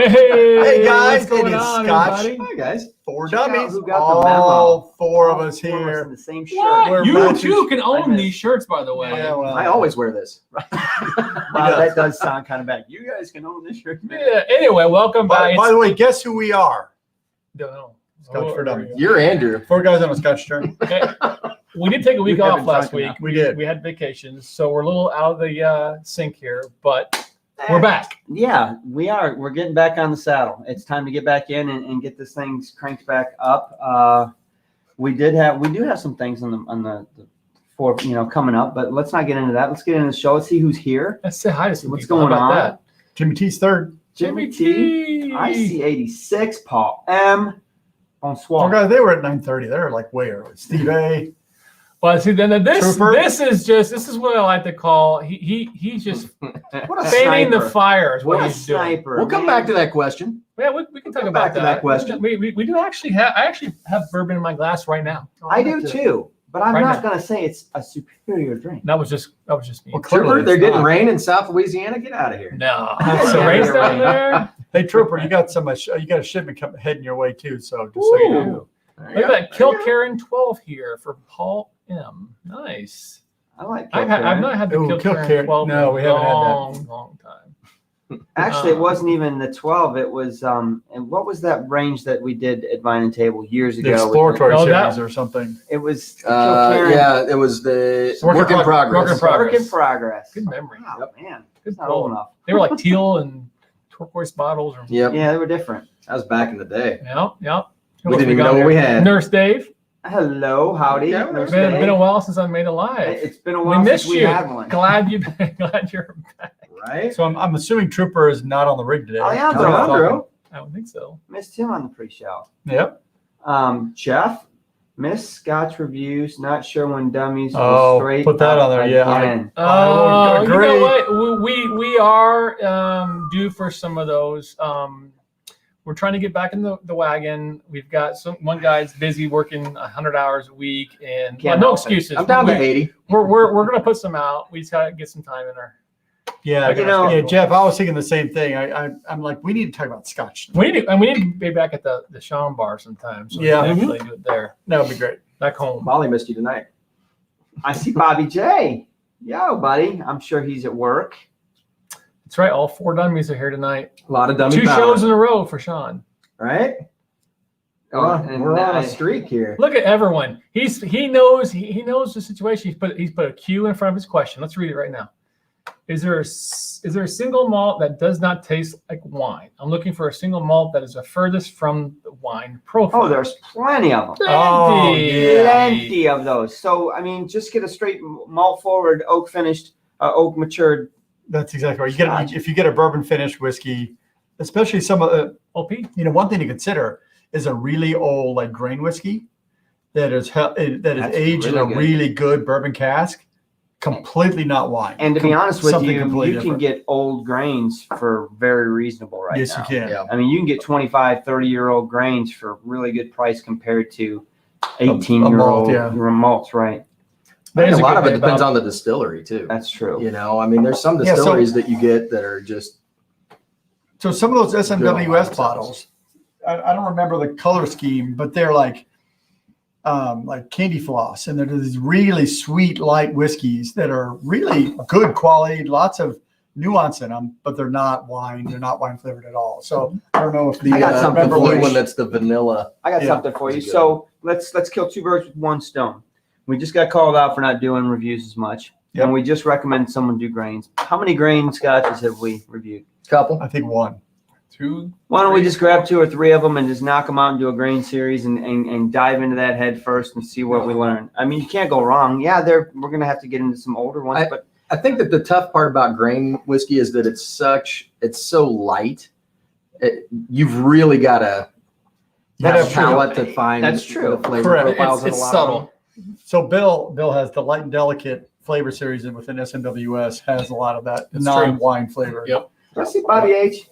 Hey guys, what's going it is on, Scotch. everybody? Hi guys. Four Check out dummies. who got the All memo. four of All us four of here. in the same shirt. What? We're You matching- too can I own missed- these shirts, by the way. Yeah, well, I always wear this. Wow, That does sound kind of bad. You guys can own this shirt. Yeah. Anyway, welcome by back. the way, guess who we are? Don't know. Scotch for dummies. You're Andrew. Four guys on a Scotch turn. Okay. We did take a week We've off been last talking week. about- We did. We had vacations, so we're a little out of the sync here, but we're back. Yeah, we are. We're getting back on the saddle. It's time to get back in and get this thing cranked back up. We do have some things on the for coming up, but let's not get into that. Let's get into the show. Let's see who's here. Let's say hi to some What's people. How going about on? that? Jimmy T's third. Jimmy T. I see 86. Paul M. Four Bonsoir. guys, they were at 9:30. They were like way early. Steve A. Well, see, then this Trooper. this is what I like to call he's just What a fanning the sniper. fire is what What a he's doing. sniper. We'll come man. back to that question. Yeah, we can talk Come about back to that question. We do actually have. I actually have bourbon in my glass right now. I do too, but I'm Right not now. going to say it's a superior drink. That was just me. Well, clearly Trooper, they're it's getting not. rain in South Louisiana. Get out of here. No, That's so so race weird. down there. Hey Trooper, you got you got a shipment heading your way too. So just so you know. Ooh. Look at that, Kill Karen 12 here for Paul M. Nice. I like I've not had the Ooh, Kill Kill Karen Karen. 12 No, in we a haven't had that. long time. Actually, it wasn't even the 12. It was and what was that range that we did at Vine and Table years The ago? with exploratory Oh, that- series or something. It was the Kill Karen Yeah, it was the Work in work in prog- progress. work in progress. Work in progress. Good memory. Wow, man, Good it's not old pull. enough. They were like teal and turquoise bottles. Or, Yep, Yeah, they were different. that was back in the day. yeah. We didn't even know what we had. Nurse Dave. Hello, howdy. Yeah, Nurse Been Dave. a while since I made a live. It's been a We while missed since we you. had one. Glad you're back. Right? So I'm assuming Trooper is not on the rig today. Alejandro. Alejandro. I don't think so. Missed him on the pre-show. Yep. Jeff, missed Scotch reviews. Not sure when Dummies Oh, will straight put that up on there, yeah, again. I would You know agree. what? We are due for some of those. We're trying to get back in the wagon. We've got one guy's busy working 100 hours a week, and Can't no help it. excuses. I'm down to 80. We're gonna put some out. We just gotta get some time in our. Yeah, You know- Jeff, I was thinking the same thing. I'm like, we need to talk about Scotch. We need to be back at the Sean bar sometime. So Yeah. we can actually do it there, That would be great. back home. Molly missed you tonight. I see Bobby J. Yo, buddy. I'm sure he's at work. That's right. All four dummies are here tonight. A lot of dummy 2 power, shows in a row for Sean. right? Oh, Well, and we're on I- a streak here. Look at everyone. He knows the situation. He's put a Q in front of his question. Let's read it right now. Is there a single malt that does not taste like wine? I'm looking for a single malt that is the furthest from the wine profile. Oh, there's plenty of them. Oh, yeah. Plenty of those. So, I mean, just get a straight malt forward, oak finished, oak matured. That's exactly right. Scotch. If you get a bourbon finished whiskey, especially some of the, OP. one thing to consider is a really old like grain whiskey that is That's aged in really a good. really good bourbon cask, completely not wine. And to be honest with Something you, completely you can different. get old grains for very reasonable right Yes, now. you can. Yeah. I mean, you can get 25, 30-year-old grains for really good price compared to 18-year-old yeah. malts, right? I think That is a lot good of it thing depends about- on the distillery too. That's true. You know, I mean, there's some Yeah, so- distilleries that you get that are just So some of those Good on SMWS themselves. bottles, I don't remember the color scheme, but they're like candy floss, and they're these really sweet light whiskeys that are really good quality, lots of nuance in them, but they're not wine. They're not wine flavored at all. So I don't know if the I got something remember the for blue you. one that's the vanilla. I got Yeah. something for you. That's a good So let's kill 2 birds with 1 stone. We just got called out for not doing reviews as much, Yep. and we just recommend someone do grains. How many grain scotches have we reviewed? Couple. I think one. 2. Why don't we just grab 2 or 3 of them and just knock them out and do a grain series and dive into that head first and see what we learn. I mean, you can't go wrong. Yeah, we're gonna have to get into some older ones, but I think that the tough part about grain whiskey is that it's so light. You've really got to Yeah, have that's a true. palate to find That's true. the flavor Correct. profiles It's in a lot subtle. of them. So Bill has the light and delicate flavor series, and within SMWS has a lot of that That's non-wine flavor. Yep. let's see Bobby H.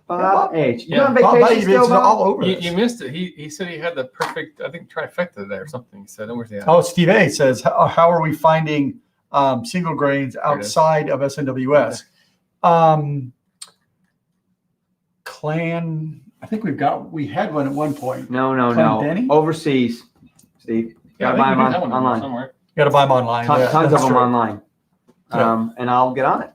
Bob H. You Yeah. on Bob, vacation you've still, been Bob? all over You, this. you missed it. He said he had the perfect, I think, trifecta there or something. He said, where's the Oh, Steve A says, how are we finding single grains it is. outside of SNWS? Clan. I think we had one at one point. No. Clendenny? Overseas, Steve. Gotta buy them online. somewhere. You got to buy them online. Tons, Yeah, tons of that's them true. online. And I'll get on it.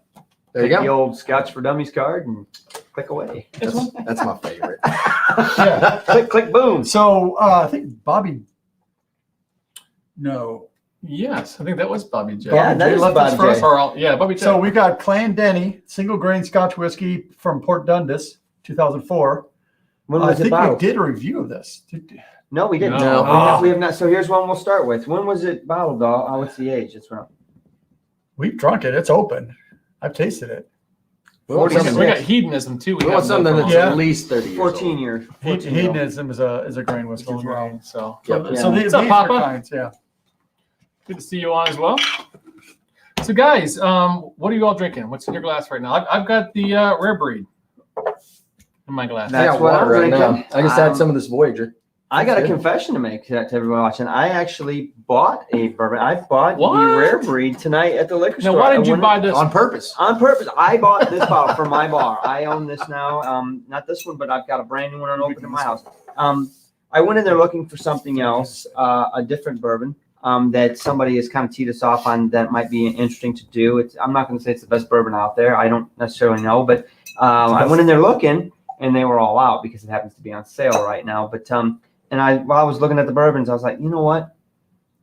There you Take go. the old Scotch for Dummies card and click away. That's my favorite. Yeah. click, boom. So I think Bobby. No. Yes, I think that was Bobby J. Yeah, that J is left Bobby us for us. J. Or, yeah, Bobby J. So we've got Clendenny single grain Scotch whiskey from Port Dundas, 2004. When I was it think we bottled? did a review of this. No, we didn't. No. We have not. So here's one we'll start with. When was it bottled, doll? Oh, what's the age? It's wrong. We've drunk it. It's open. I've tasted it. We want we got something, hedonism too. we want something that's Yeah. at least 30 years 14 old. years. 14 year old. Hedonism is a grain whiskey as well. So Yep. So these up, are Papa? kinds, yeah. good to see you on as well. So guys, what are you all drinking? What's in your glass right now? I've got the rare breed in my glass. I That's got what water I'm right now. drinking. I just had some of this Voyager. I got a Good. confession to make to everyone watching. I actually bought a bourbon. I bought What? the rare breed tonight at the liquor Now, store. why did I you went- buy this? On purpose. On purpose. I bought this bottle for my bar. I own this now. Not this one, but I've got a brand new one unopened in my house. I went in there looking for something else, a different bourbon that somebody has kind of teed us off on that might be interesting to do. I'm not going to say it's the best bourbon out there. I don't necessarily know, but I went in there looking, and they were all out because it happens to be on sale right now. But while I was looking at the bourbons, I was like, you know what?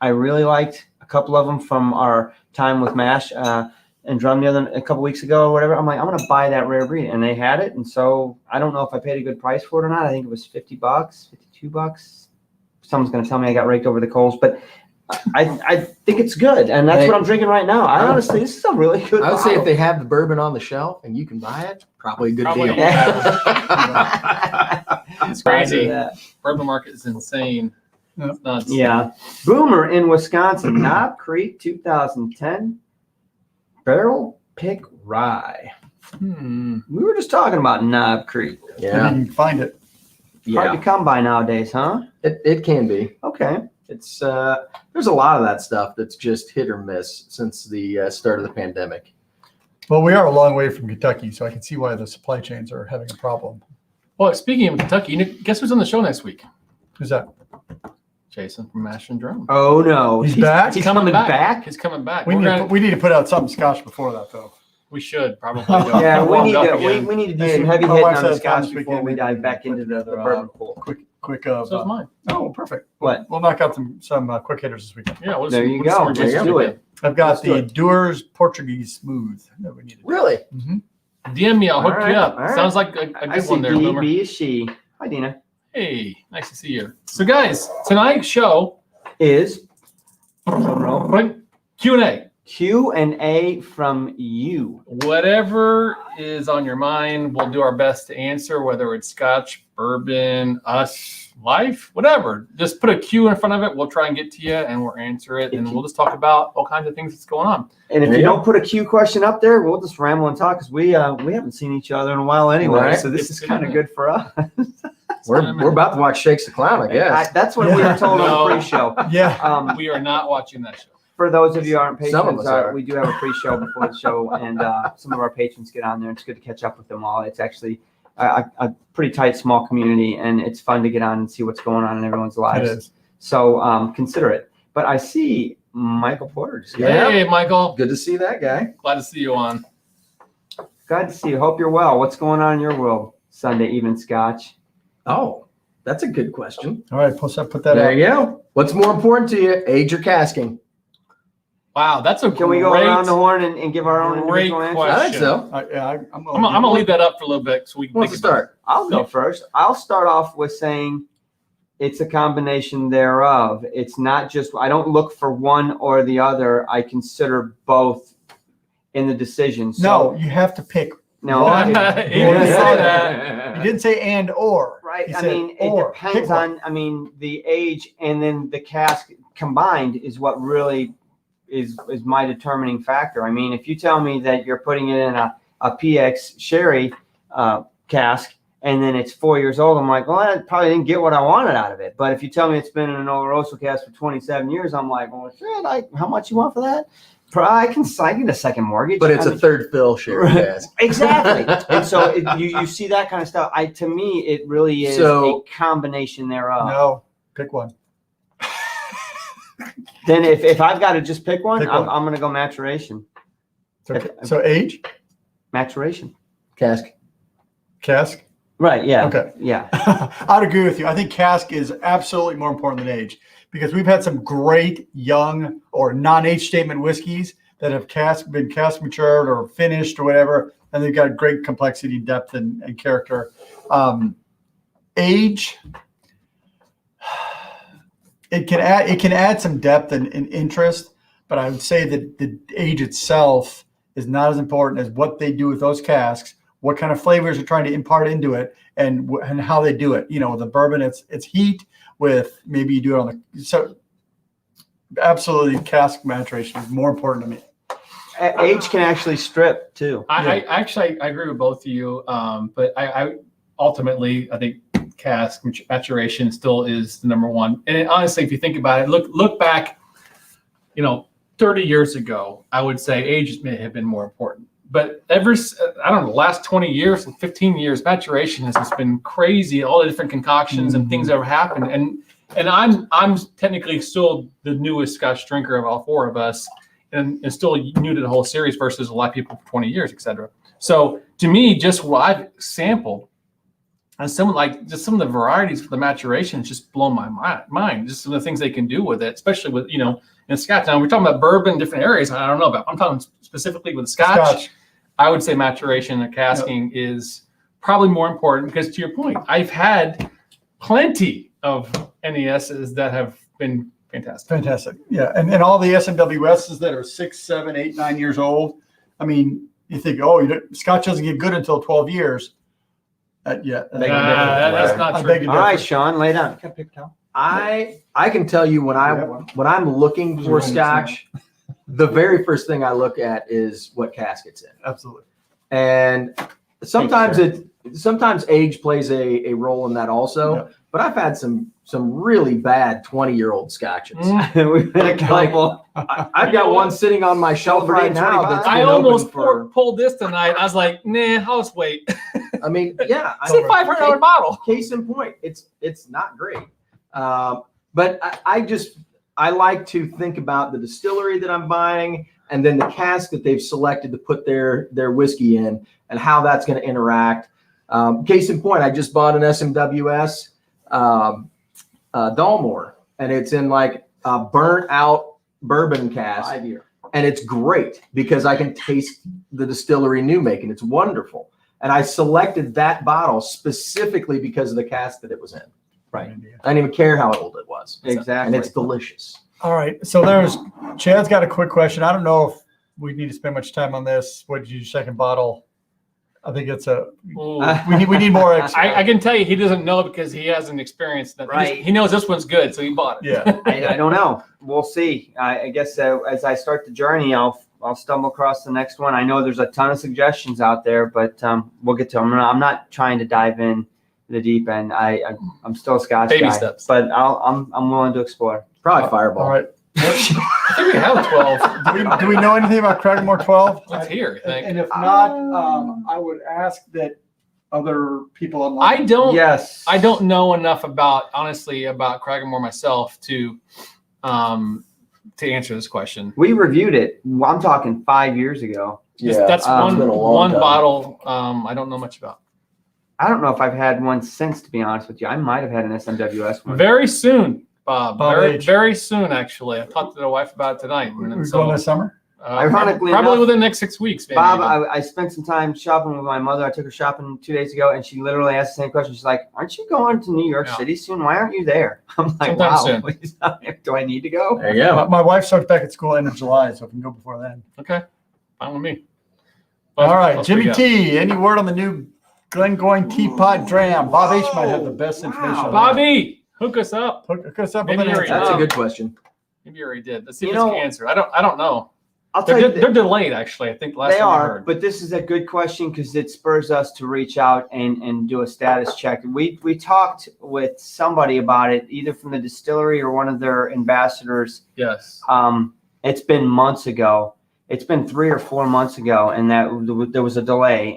I really liked a couple of them from our time with Mash and Drum a couple weeks ago or whatever. I'm like, I'm going to buy that rare breed. And they had it. And so I don't know if I paid a good price for it or not. I think it was $50, $52. Someone's going to tell me I got raked over the coals, but I think it's good. And that's Hey. what I'm drinking right now. I honestly, this is a really good I would say if bottle. they have the bourbon on the shelf and you can buy it, probably a good Probably deal. It's crazy. Yeah. Bourbon market is insane. It's nuts. Yeah. Boomer in Wisconsin, Knob Creek 2010 barrel pick rye. Hmm. We were just talking about Knob Creek. Yeah, You can find it. Hard to come by nowadays, huh? it can be. Okay. It's there's a lot of that stuff that's just hit or miss since the start of the pandemic. Well, we are a long way from Kentucky, so I can see why the supply chains are having a problem. Well, speaking of Kentucky, guess who's on the show next week? Who's that? Jason from Mash and Drum. Oh no. He's back? He's coming back. He's coming back. We We're need gonna- to put out something Scotch before that, though. we should probably. Yeah, we Warmed need up to again. we need to do Hey, some heavy my hitting wife on the says Scotch this before weekend we we dive can back put into the together, bourbon pool. Quick. So is mine. Oh, perfect. What? We'll knock out some quick hitters this weekend. Yeah. We'll There just- you we'll just- go. we'll just Let's do do it. it. I've got Let's do the it. Dewar's Portuguese Smooth that we need to do. Really? Mm-hmm. DM me. I'll hook All right, you up. all right. Sounds like a I good see one there, D, Boomer. B is she. Hi, Dina. Hey, nice to see you. So, guys, tonight's show Is Q&A. Q&A from you. Whatever is on your mind, we'll do our best to answer, whether it's Scotch, bourbon, us, life, whatever. Just put a Q in front of it. We'll try and get to you and we'll answer it. And we'll just talk about all kinds of things that's going on. And if There you you don't put a Q question up there, we'll just ramble and talk because we haven't seen each other in a while anyway. Right. So this It's is good kind of to know. good for us. We're about to watch Shakes the Clown, I guess. That's what we were told on the No. pre-show. Yeah. We are not watching that show. For those of you who aren't Some of patrons, us are. we do have a pre-show before the show, and some of our patrons get on there. It's good to catch up with them all. It's actually a pretty tight, small community, and it's fun to get on and see what's going on in everyone's It lives. is. So consider it. But I see Michael Porter. Just got Yeah. Hey, Michael. Good to see that guy. Glad to see you on. Glad to see you. Hope you're well. What's going on in your world? Sunday evening Scotch. Oh, that's a good question. All right, put that There out. you go. What's more important to you, age or casking? Wow, that's a Can we go around the horn and give our own Great individual answers? question. I think so. I'm I'm gonna leave that up for a little bit so we can Who wants think to about it. start? I'll go first. I'll start off with saying it's a combination thereof. It's not just, I don't look for one or the other. I consider both in the decision. No, you have to pick. no. One. He didn't say that. You didn't say and or. Right. You I said mean, it or. depends Pick one. on, the age and then the cask combined is what really is my determining factor. I mean, if you tell me that you're putting it in a PX sherry cask and then it's 4 years old, I'm like, well, I probably didn't get what I wanted out of it. But if you tell me it's been in an Oloroso cask for 27 years, I'm like, well, shit, how much you want for that? I can get a second mortgage, But it's I a mean, third fill share cask. exactly. And so you see that kind of stuff. To me, it really is So- a combination thereof. No, pick one. Then if I've got to just pick one, Pick one. I'm going to go maturation. So age, Maturation. Cask. cask. Right. Yeah. Okay. Yeah. I'd agree with you. I think cask is absolutely more important than age because we've had some great young or non-age statement whiskeys that have been cask matured or finished or whatever, and they've got great complexity, depth, and character. Age, it can add some depth and interest, but I would say that the age itself is not as important as what they do with those casks, what kind of flavors are trying to impart into it, and how they do it. You know, the bourbon, it's heat with maybe you do it on the so. Absolutely, cask maturation is more important to me. Age can actually strip too. I agree with both of you, but I ultimately I think cask maturation still is the number one. And honestly, if you think about it, look back, 30 years ago, I would say age may have been more important. But I don't know, the last 20 years, 15 years, maturation has just been crazy. All the different concoctions and things that have happened. And I'm technically still the newest Scotch drinker of all four of us, and still new to the whole series versus a lot of people for 20 years, et cetera. So to me, just what I've sampled and some of the varieties for the maturation just blow my mind. Just some of the things they can do with it, especially with, in Scotch. Now we're talking about bourbon in different areas. I don't know about, I'm talking specifically with Scotch. I would say maturation and casking is probably more important because to your point, I've had plenty of NESs that have been fantastic. Fantastic. Yeah. And all the SMWSs that are 6, 7, 8, 9 years old. I mean, you think, Scotch doesn't get good until 12 years. That's not true. All right, Sean, lay down. I can tell you when I'm looking for Scotch, the very first thing I look at is what cask it's in. Absolutely. And sometimes age plays a role in that also. Yeah. But I've had some really bad 20-year-old Scotches. We've had a couple. I've got one sitting on my shelf right now. That's I almost pulled this tonight. I was like, nah, I'll just wait. I mean, yeah, it's a $500 bottle. Case in point, it's not great. But I like to think about the distillery that I'm buying and then the cask that they've selected to put their whiskey in and how that's going to interact. Case in point, I just bought an SMWS Dalmore, and it's in like a burnt out bourbon cask. 5 year. And it's great because I can taste the distillery new make, and it's wonderful. And I selected that bottle specifically because of the cask that it was in. Right. I didn't even care how old it was. Exactly. And it's delicious. All right. So Chad's got a quick question. I don't know if we need to spend much time on this. What did you second bottle? I think it's we need more. I can tell you he doesn't know because he hasn't experienced that. Right. He knows this one's good, so he bought it. Yeah. I don't know. We'll see. I guess as I start the journey, I'll stumble across the next one. I know there's a ton of suggestions out there, but we'll get to them. I'm not trying to dive in the deep end. I'm still a Scotch Baby guy, steps. but I'm willing to explore. Probably Fireball. All right. I think we have 12. Do we know anything about Cragmore 12? Let's hear. I think. And if not, I would ask that other people online. I don't know enough honestly about Cragmore myself to answer this question. We reviewed it. I'm talking 5 years ago. Yeah, That's it's been a long time. bottle. I don't know much about. I don't know if I've had one since, to be honest with you. I might have had an SMWS one. Very soon, Bob. Bob Very soon, actually. I talked to the wife about it tonight. We're going this summer? Ironically probably enough, within the next 6 weeks. Maybe. Bob, I spent some time shopping with my mother. I took her shopping 2 days ago, and she literally asked the same question. She's like, "Aren't you going to New York City soon? Why aren't you there?" I'm like, Sometime "Wow, soon. please, do I need to go?" There you go. My wife starts back at school end of July, so if we can go before then. Okay, fine with me. All right, Jimmy T. Any word on the new Glengoyne Teapot Dram? Bob H. might have the best information. On Bobby, hook us up. Hook us up Maybe with an you're answer. That's a good question. Maybe you already did. Let's see if it's an answer. I don't know. I'll tell you, They're delayed, actually. I think last they time I are, heard. but this is a good question because it spurs us to reach out and do a status check. We talked with somebody about it, either from the distillery or one of their ambassadors. Yes. It's been months ago. It's been 3 or 4 months ago, and that there was a delay.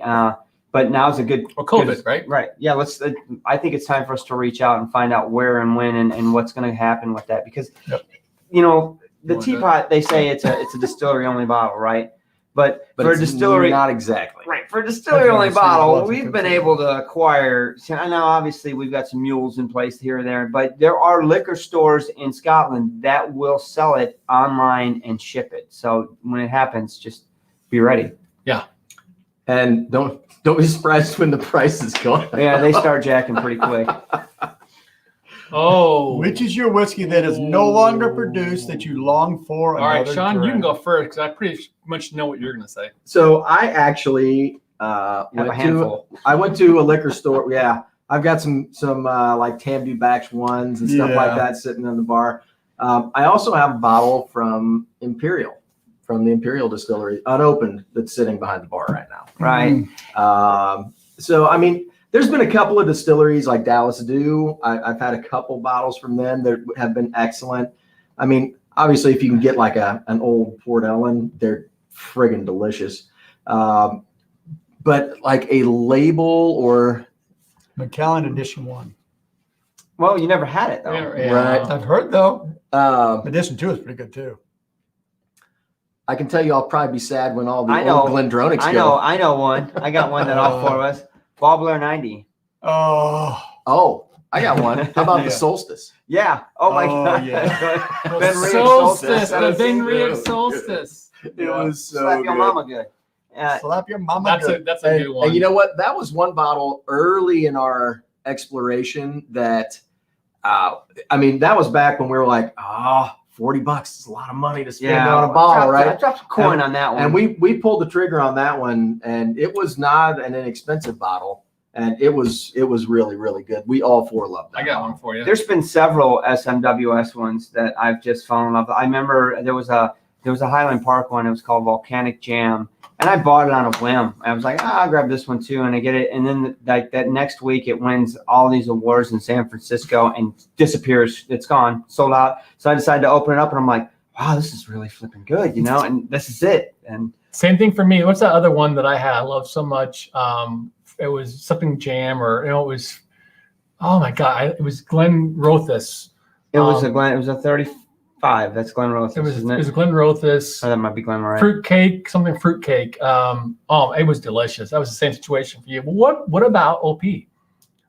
But now's a good. Well, COVID, good, right? Right. Yeah. Let's. I think it's time for us to reach out and find out where and when and what's going to happen with that, because, you know, the teapot, they say it's a distillery only bottle, right? But for a distillery, not exactly. right? For a distillery only bottle, we've been able to acquire. I know, obviously, we've got some mules in place here and there, but there are liquor stores in Scotland that will sell it online and ship it. So when it happens, just be ready. Yeah. And don't be surprised when the prices go up. Yeah, they start jacking pretty quick. Oh. Which is your whiskey that is no longer produced that you long for? All right, another Sean, you can dram? go first because I pretty much know what you're going to say. So I actually Have a handful. I went to a liquor store. Yeah, I've got some like Tambu Batch ones and stuff like that sitting in the bar. I also have a bottle from the Imperial Distillery, unopened, that's sitting behind the bar right now. Right. So I mean, there's been a couple of distilleries like Dallas Dew. I've had a couple bottles from them that have been excellent. I mean, obviously, if you can get like an old Port Ellen, they're friggin' delicious. But like a label or Macallan Edition 1. Well, you never had it though. Yeah. Right. I've heard though. Edition 2 is pretty good too. I can tell you, I'll probably be sad when all the I know. old Glendronachs I go. know one. I got one that all 4 of us. Bobbler 90. Oh, I got one. How about the Solstice? Yeah. Oh my Oh, God. yeah. Ben Riach Solstice. Solstice. The Ben Riach Solstice. It was so Slap your good. mama good. Slap your mama. That's a good one. And you know what? That was one bottle early in our exploration that, I mean, that was back when we were like, $40 is a lot of money to spend on a bottle, right? I dropped a coin on that one. And we pulled the trigger on that one, and it was not an inexpensive bottle, and it was really, really good. We all 4 loved that. I got one for you. There's been several SMWS ones that I've just fallen in love with. I remember there was a Highland Park one. It was called Volcanic Jam, and I bought it on a whim. I was like, I'll grab this one too, and I get it. And then like that next week, it wins all these awards in San Francisco and disappears. It's gone, sold out. So I decided to open it up, and I'm like, wow, this is really flipping good, you know. And this is it. And same thing for me. What's that other one that I had? I love so much. It was something jam, or it was. Oh my God! It was Glen Rothus. it was a 35. That's Glen Rothus, It was isn't it? Glen Rothus. Oh, that might be Glen Moray. Fruit cake, something fruit cake. It was delicious. That was the same situation for you. But what about OP?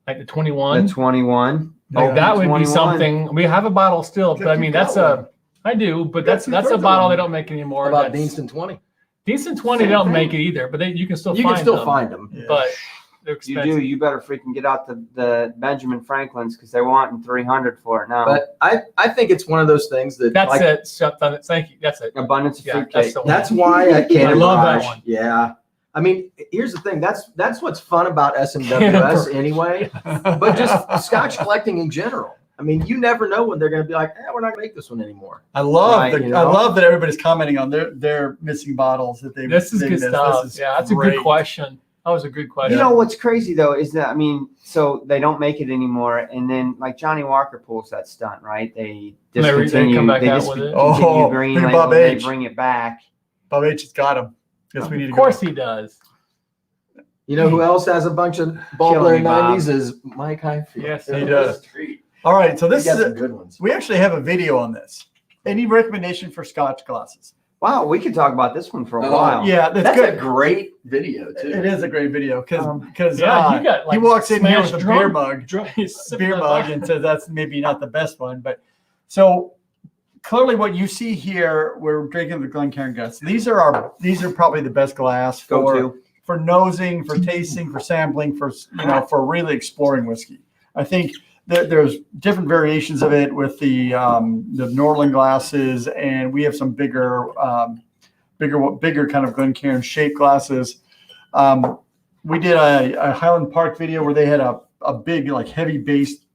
Like the 21? The 21. Like that would 21. be something. We have a bottle still, but I mean I do, but that's a bottle they don't make anymore. How about That's- Deanston 20? Deanston 20 they don't make it either, but you can still You find can still them. find them. Yeah. But they're You expensive. do. You better freaking get out the Benjamin Franklins because they're wanting 300 for it now. But I think it's one of those things that That's like, it. Shut down. Thank you. That's it. abundance of Yeah, fruitcake. that's the one. That's why I can't. I love that one. Yeah. I mean, here's the thing. That's what's fun about SMWS anyway, but just Scotch collecting in general. I mean, you never know when they're going to be like, we're not going to make this one anymore. I love Right, I you know? love that everybody's commenting on their missing bottles that they. This is they good missed. stuff. This is Yeah, that's a great. good question. That was a good question. You know what's crazy though is that so they don't make it anymore, and then like Johnny Walker pulls that stunt, right? They They discontinue. come back They out with it. discontinue Oh, green look at label. Bob They H. bring it back. Bob H has got him. Guess we need to Of course he does. You know who else has a bunch of Killing Ballblair me, Bob. 90s is Mike Highfield. Yes, he does. He All right, so this got is some good ones. we actually have a video on this. Any recommendation for Scotch glasses? Go. We could talk about this one for a Oh, while. Yeah, that's That's a good. great video too. It is a great video because Yeah, you got like he walks in here with smashed a beer drunk- mug. he's sipping Beer on mug that. and says that's maybe not the best one, but so clearly what you see here, we're drinking the Glencairn Guts. These are probably the best glass Go for nosing, for tasting, for sampling, for really exploring whiskey. I think that there's different variations of it with the Norland glasses, and we have some bigger kind of Glencairn shaped glasses. We did a Highland Park video where they had a big, like heavy based,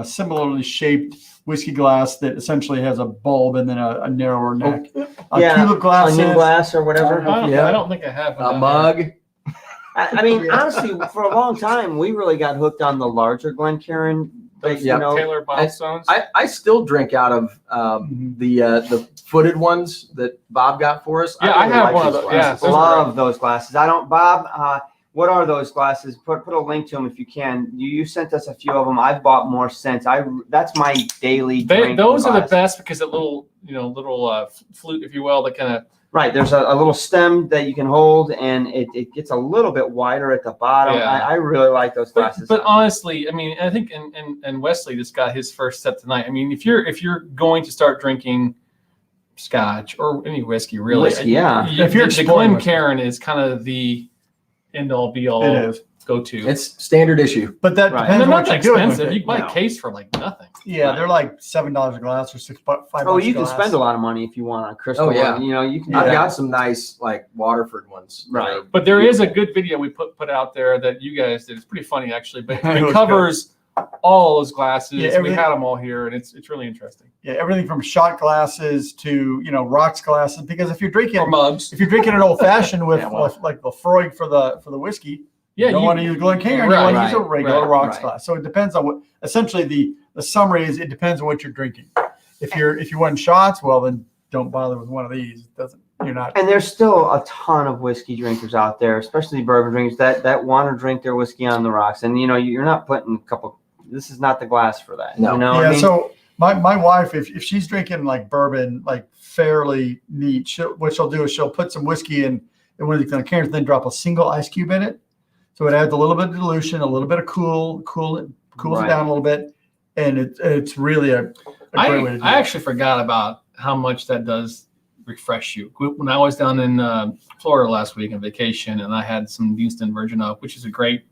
similarly shaped whiskey glass that essentially has a bulb and then a narrower neck. Tulip glasses. onion glass or whatever. I don't think I have one A down mug. I mean, honestly, for a long time, we really got hooked on the larger Glencairn those you know, Taylor milestones. I still drink out of the footed ones that Bob got for us. Yeah, I have one of those. Yeah, those are Love those glasses. I don't, Bob. What are those glasses? Put a link to them if you can. You sent us a few of them. I've bought more since. That's my daily. Those are the best because a little flute, if you will, that kind of. Right, there's a little stem that you can hold, and it gets a little bit wider at the bottom. Yeah. I really like those glasses. But honestly, I mean, I think and Wesley just got his first step tonight. I mean, if you're going to start drinking Scotch or any whiskey, really, if you're the Glencairn is kind of the end all be all. It is. Go to. It's standard issue. But that and depends they're on not what that you're doing with expensive. it. You can buy a case for like nothing. Yeah, they're like $7 a glass or $5. Oh, you a can glass. spend a lot of money if you want on a crystal. Oh, yeah. one. You know, you can. I've got some nice like Waterford ones. Right. But there is a good video we put out there that you guys did. It's pretty funny actually, but It it was covers all those glasses. Yeah, we everything- had them all here, and it's really interesting. Yeah, everything from shot glasses to rocks glasses. Because if you're drinking Or mugs. an old fashioned with, Yeah, well. with like Lefroy for the whiskey, Yeah, you don't want to use Glencairn. Right, you want to use a regular right, rocks right. glass. So it depends on what. Essentially, the summary is it depends on what you're drinking. If you want shots, well then don't bother with one of these. It doesn't. You're not. And there's still a ton of whiskey drinkers out there, especially bourbon drinkers that want to drink their whiskey on the rocks. And you're not putting a couple. This is not the glass for that. No. You know Yeah. what I mean? So my wife, if she's drinking like bourbon, like fairly neat, what she'll do is she'll put some whiskey in one of the Glencairns, then drop a single ice cube in it. So it adds a little bit of dilution, a little bit of cools it Right. down a little bit, and it's really a great way to do I it. actually forgot about how much that does refresh you. When I was down in Florida last week on vacation, and I had some Houston Virgin Oak, which is a great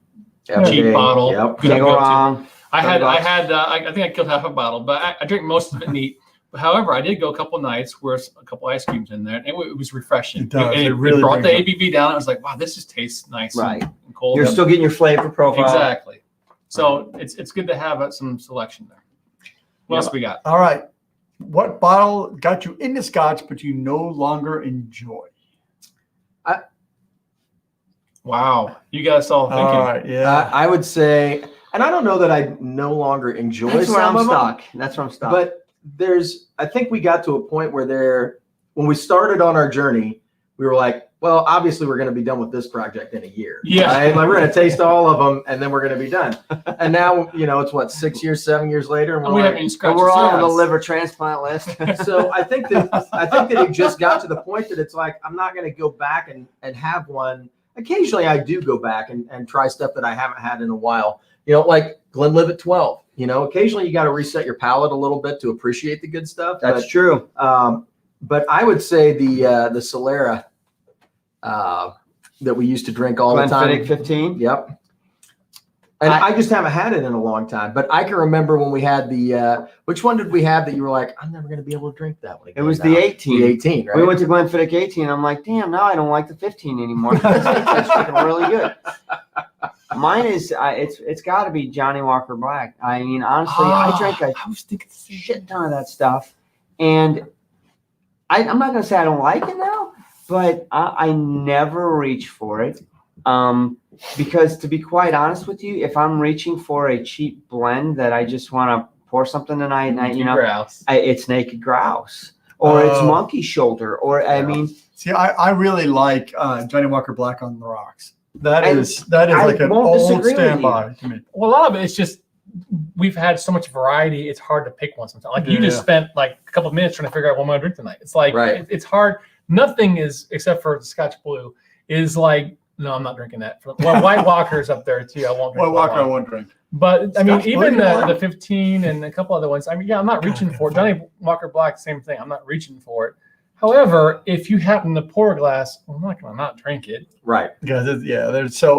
cheap bottle. Yep. Good Can't to go go to. wrong. I think I killed half a bottle, but I drank most of it neat. However, I did go a couple nights where a couple ice cubes in there, and it was refreshing. It does. And It really brought the brings it. ABV down. I was like, wow, this just tastes nice Right. and cold. You're still getting your flavor profile. Exactly. So it's good to have some selection there. What else we got? All right, what bottle got you into Scotch but you no longer enjoy? Wow, you guys all thinking. All right, yeah. I would say, and I don't know that I no longer enjoy That's where some I'm of them, stuck. That's where I'm stuck. but I think we got to a point where when we started on our journey, we were like, well, obviously we're going to be done with this project in a year. Yeah. Right? Like we're going to taste all of them and then we're going to be done. And now, it's what, 6 years, 7 years later. And And we're we like, haven't even scratched we're the all on the surface. liver transplant list. so I think that it just got to the point that it's like, I'm not going to go back and have one. Occasionally I do go back and try stuff that I haven't had in a while, like Glenlivet 12, occasionally you got to reset your palate a little bit to appreciate the good stuff. That's true. But I would say the Solera that we used to drink all the time. Glenfiddich 15. Yep. And I just haven't had it in a long time. But I can remember when we had which one did we have that you were like, I'm never going to be able to drink that one again? It was now? the 18. The 18, right? We went to Glenfiddich 18. I'm like, damn, now I don't like the 15 anymore. It's freaking really good. Mine is, it's got to be Johnny Walker Black. I mean, honestly, I drank a shit ton of that stuff. And I'm not going to say I don't like it now, but I never reach for it. Because to be quite honest with you, if I'm reaching for a cheap blend that I just want to pour something tonight, Grouse. it's Naked Grouse or it's Monkey Shoulder, or I mean, See, I really like Johnny Walker Black on the rocks. That I is like an won't old disagree with standby to me. Well, a lot of it, it's just we've had so much variety. It's hard to pick one sometimes. Like you just Yeah. spent like a couple of minutes trying to figure out what I'm gonna drink tonight. It's like Right. it's hard. Nothing is except for the Scotch Blue is like. No, I'm not drinking that. Well, White Walker's up there too. I won't drink Well, Walker, I White Walker. won't drink. But I mean, Scotch even Blue, you like? the 15 and a couple other ones. I mean, yeah, I'm not reaching for it. Johnny Walker Black, same thing. I'm not reaching for it. However, if you happen to pour a glass, I'm not gonna not drink it. Right. Because there's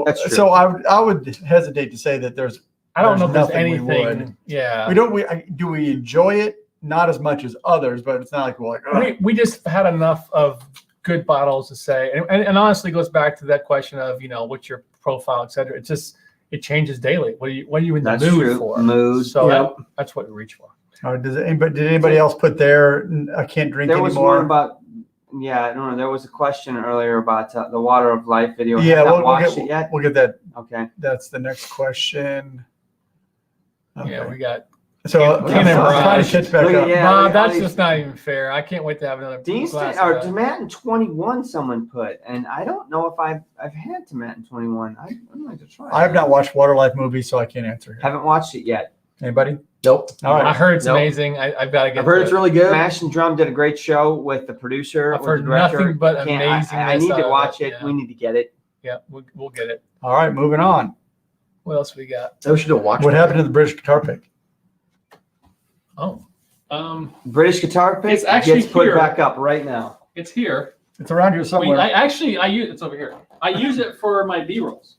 That's true. so I would hesitate to say that there's I don't know if there's nothing we anything. would. Yeah. do we enjoy it? Not as much as others, but it's not like we're like, "Ugh." we just had enough of good bottles to say, and honestly goes back to that question of what's your profile, etc. It's just it changes daily. What are you in the That's mood true. for? Mood. So Yep. that's what we reach for. Did anybody else put their I can't drink there was anymore? one about, I don't know. There was a question earlier about the Water of Life video. Yeah, Have not we'll watched it yet. get that. Okay. That's the next question. Yeah, we got. So Can't I'm trying barrage. to catch back Look at- up. yeah. Bob, all that's these- just not even fair. I can't wait to have another These glass are of that. Tomatin 21. Someone put, and I don't know if I've had Tomatin 21. I'd like to try. I have not watched Water Life movies, so I can't answer. Haven't watched it yet. Anybody? Nope. All I right. heard it's Nope. amazing. I've got to get. I've heard to it's it. really good. Mash and Drum did a great show with the producer. I've with heard the director. nothing but I amazingness need out to of watch it, it. yeah. We need to get it. Yeah, we'll get it. All right, moving on. What else we got? We should do a watch. What happened to the British guitar pick? Oh, British guitar pick It's actually gets put here. back up right now. it's here. It's around here somewhere. I use it's over here. I use it for my B rolls.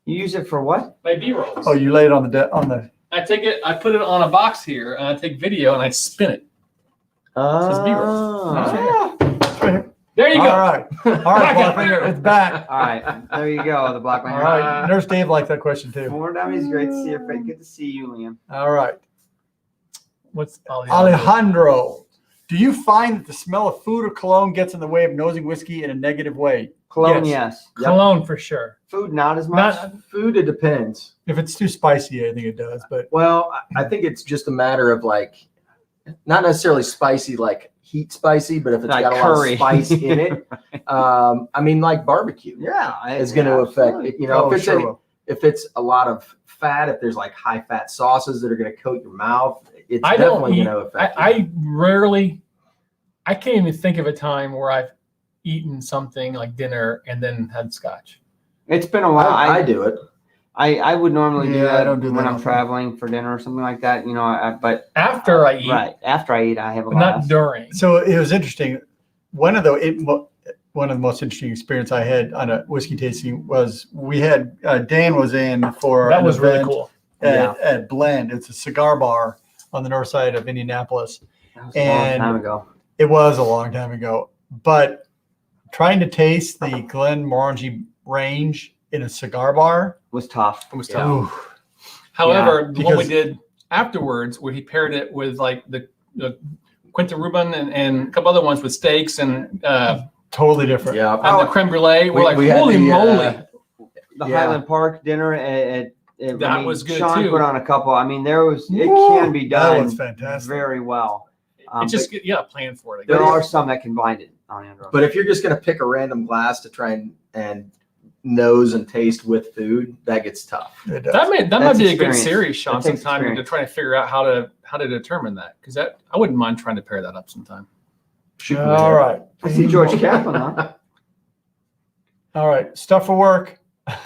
You use it for what? My B rolls. Oh, you laid it on the. I take it. I put it on a box here, and I take video and I spin it. Says B-roll. Ah. It's right here. There you go. All right. All right, Blackfinger, it's back. All right, there you go. The black All man. right. Nurse Dave liked that question too. More Dummies. Great to see you. Good to see you, Liam. All right. What's Alejandro, do you find that the smell of food or cologne gets in the way of nosing whiskey in a negative way? Cologne, Yes. yes. Cologne for sure. Food, not as much. Food, it depends. If it's too spicy, I think it does. But Well, I think it's just a matter of like, not necessarily spicy, like heat spicy, but if it's Like got a lot curry. of spice in it, I mean, like barbecue Yeah, is going to affect it. You know, Oh, if it's sure any- will. if it's a lot of fat, if there's like high fat sauces that are going to coat your mouth, it's I don't definitely eat. going to affect you. I rarely. I can't even think of a time where I've eaten something like dinner and then had scotch. It's been a while. I do it. I would normally do Yeah, that I don't do when that I'm often. traveling for dinner or something like that. You know, but After I eat, right after I eat, I have a but not glass. during. So it was interesting. One of the most interesting experience I had on a whiskey tasting was we had Dan was in for That an was really event cool. at Blend. It's a cigar bar on the north side of Indianapolis. That was a long and- time ago. It was a long time ago, but trying to taste the Glenmorangie range in a cigar bar Was tough. It was Yeah. tough. oof, However, the one we because- did afterwards, where he paired it with like the Quinta Rubin and a couple other ones with steaks and totally different. Yeah. and the creme brulee. We're like, we had holy the, moly! The Yeah. Highland Park dinner at That was good, Sean too. put on a couple. I mean, it Woo, can be that done was fantastic. very well. It's just plan for it. I there guess. are some that can bind it on Android. But if you're just going to pick a random glass to try and nose and taste with food, that gets tough. It does. That might That's be a good experience. series, Sean, That takes sometime to experience. try to figure out how to determine that, because I wouldn't mind trying to pair that up sometime. Shoot from All there. right. I see George Kaplan, huh? All right. Stuff for work.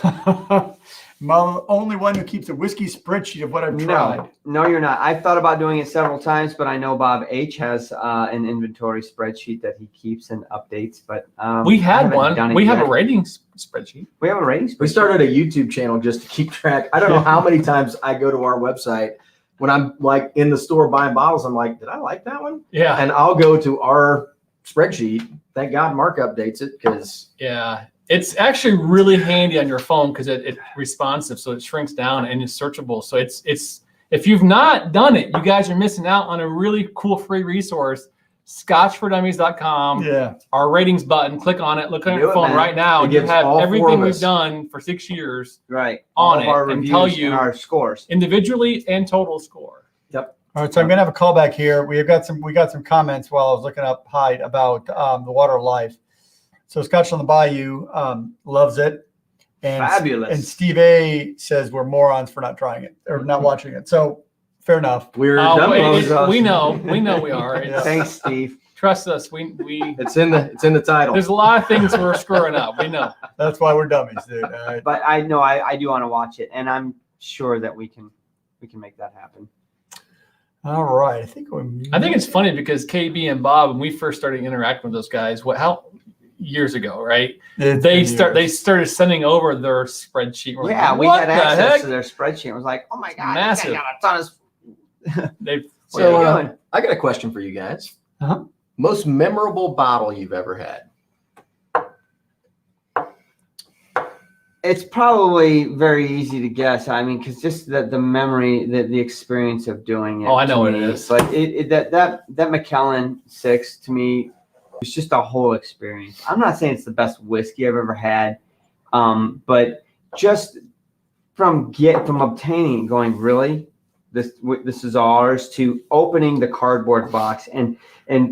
I'm the only one who keeps a whiskey spreadsheet of what I've tried. No, you're not. I've thought about doing it several times, but I know Bob H has an inventory spreadsheet that he keeps and updates. But We I had haven't one. done it We have yet. a ratings spreadsheet. We have a ratings. We started a YouTube channel just to keep track. I don't know how many times I go to our website when I'm like in the store buying bottles. I'm like, did I like that one? Yeah, And I'll go to our spreadsheet. Thank God Mark updates it because yeah. It's actually really handy on your phone because it's responsive, so it shrinks down and it's searchable. So it's if you've not done it, you guys are missing out on a really cool free resource. ScotchForDummies.com. Yeah. Our ratings button. Click on it. Look on Do your it, phone man. right now. It And you gives have all four everything of we've us. done for 6 years right on All of our it and reviews tell you and our scores. individually and total score. All right, so I'm gonna have a callback here. We got some comments while I was looking up Hyde about the Water of Life. So Scotch on the Bayou loves it, and Fabulous. And Steve A says we're morons for not trying it or not watching it. So fair enough. we're Oh, Dummies. we know we are. It's- Thanks, Steve. Trust us. We it's in the title. there's a lot of things we're screwing up. We know. That's why we're dummies, dude. All right. But I know I do want to watch it, and I'm sure that we can make that happen. All right. I think it's funny because KB and Bob, when we first started interacting with those guys, how years ago, right? They started sending over their spreadsheet. We're Yeah, like, we what had the access heck? to their spreadsheet. It was like, oh my god, Massive. they got a ton of. They've What are you So, doing? I got a question for you guys. Uh-huh. Most memorable bottle you've ever had? It's probably very easy to guess. I mean, because just the memory, the experience of doing it. Oh, I know to what it me, is. But that McKellen 6 to me was just a whole experience. I'm not saying it's the best whiskey I've ever had, but just from obtaining and going, really, this is ours, to opening the cardboard box and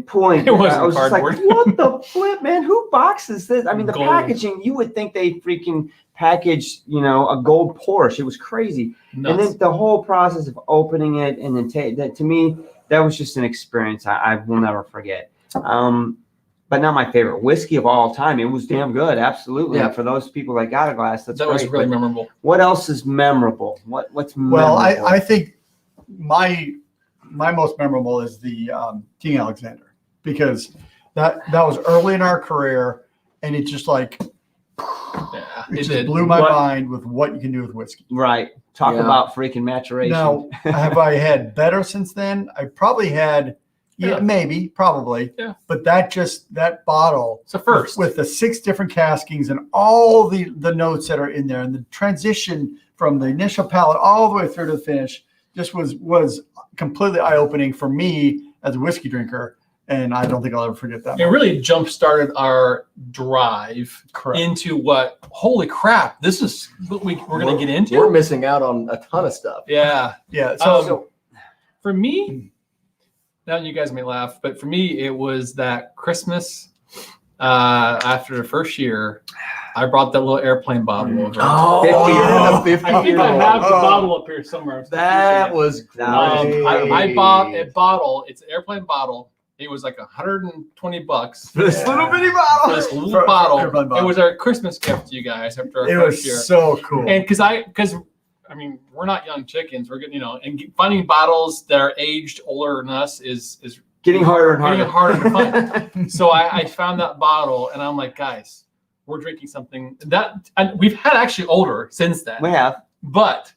pulling. It wasn't I was just like, cardboard. what the flip, man? Who boxes this? I mean, the Gold. packaging, you would think they freaking packaged, a gold Porsche. It was crazy. Nuts. And then the whole process of opening it and then that, to me, that was just an experience I will never forget. But not my favorite whiskey of all time. It was damn good, absolutely. Yeah. And for those people that got a glass, that's that great. was really But memorable. what else is memorable? What's Well, memorable? I think my most memorable is the King Alexander, because that was early in our career, and it just like Yeah, it it just did. blew my What- mind with what you can do with whiskey. Right. Talk Yeah. about freaking maturation. Now, have I had better since then? I probably had, Yeah. maybe, probably. Yeah. But that bottle So first, with the 6 different caskings and all the notes that are in there, and the transition from the initial palate all the way through to the finish just was completely eye-opening for me as a whiskey drinker, and I don't think I'll ever forget that. it really jump-started our drive Correct. into what, holy crap, this is what we're going to get into? We're missing out on a ton of stuff. Yeah. Yeah. So, So for me, now you guys may laugh, but for me, it was that Christmas after the first year, I brought that little airplane bottle over. Oh, 50 yeah, year. the I think I 50-year-old. have the Oh. bottle up here somewhere. That was great. I bought a bottle. It's an airplane bottle. It was like $120 For this little bitty for bottle. this little For bottle. airplane It bottle. was our Christmas gift to you guys after our it first year. was so cool. And because I mean, we're not young chickens. We're getting, and finding bottles that are aged older than us is Getting harder and getting harder. harder to find. So I found that bottle, and I'm like, guys, we're drinking something that, and we've had actually older since then. We have. But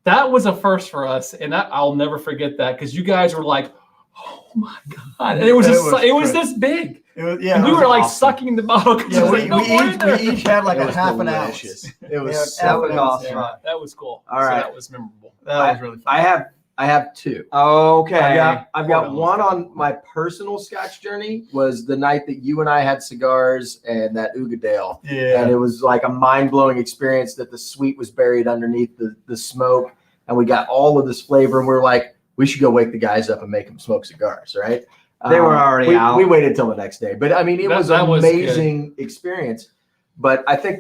that was a first for us, and I'll never forget that, because you guys were like, "Oh my god!" And it was great. this big. It was, yeah, And we it was were like awesome. sucking the bottle because Yeah, was like, no more in there. we each had like It a was half an delicious. ounce. It was Yeah, That was awesome. Yeah, that was cool. All right. So that was memorable. That was really fun. I have 2. Okay. I've got one on my personal Scotch journey. Was the night that you and I had cigars and that Ugadale. And Yeah. it was like a mind-blowing experience that the sweet was buried underneath the smoke, and we got all of this flavor, and we were like, we should go wake the guys up and make them smoke cigars, right? They were already out. We waited till the next day, but I mean, it was That an was good. amazing experience. But I think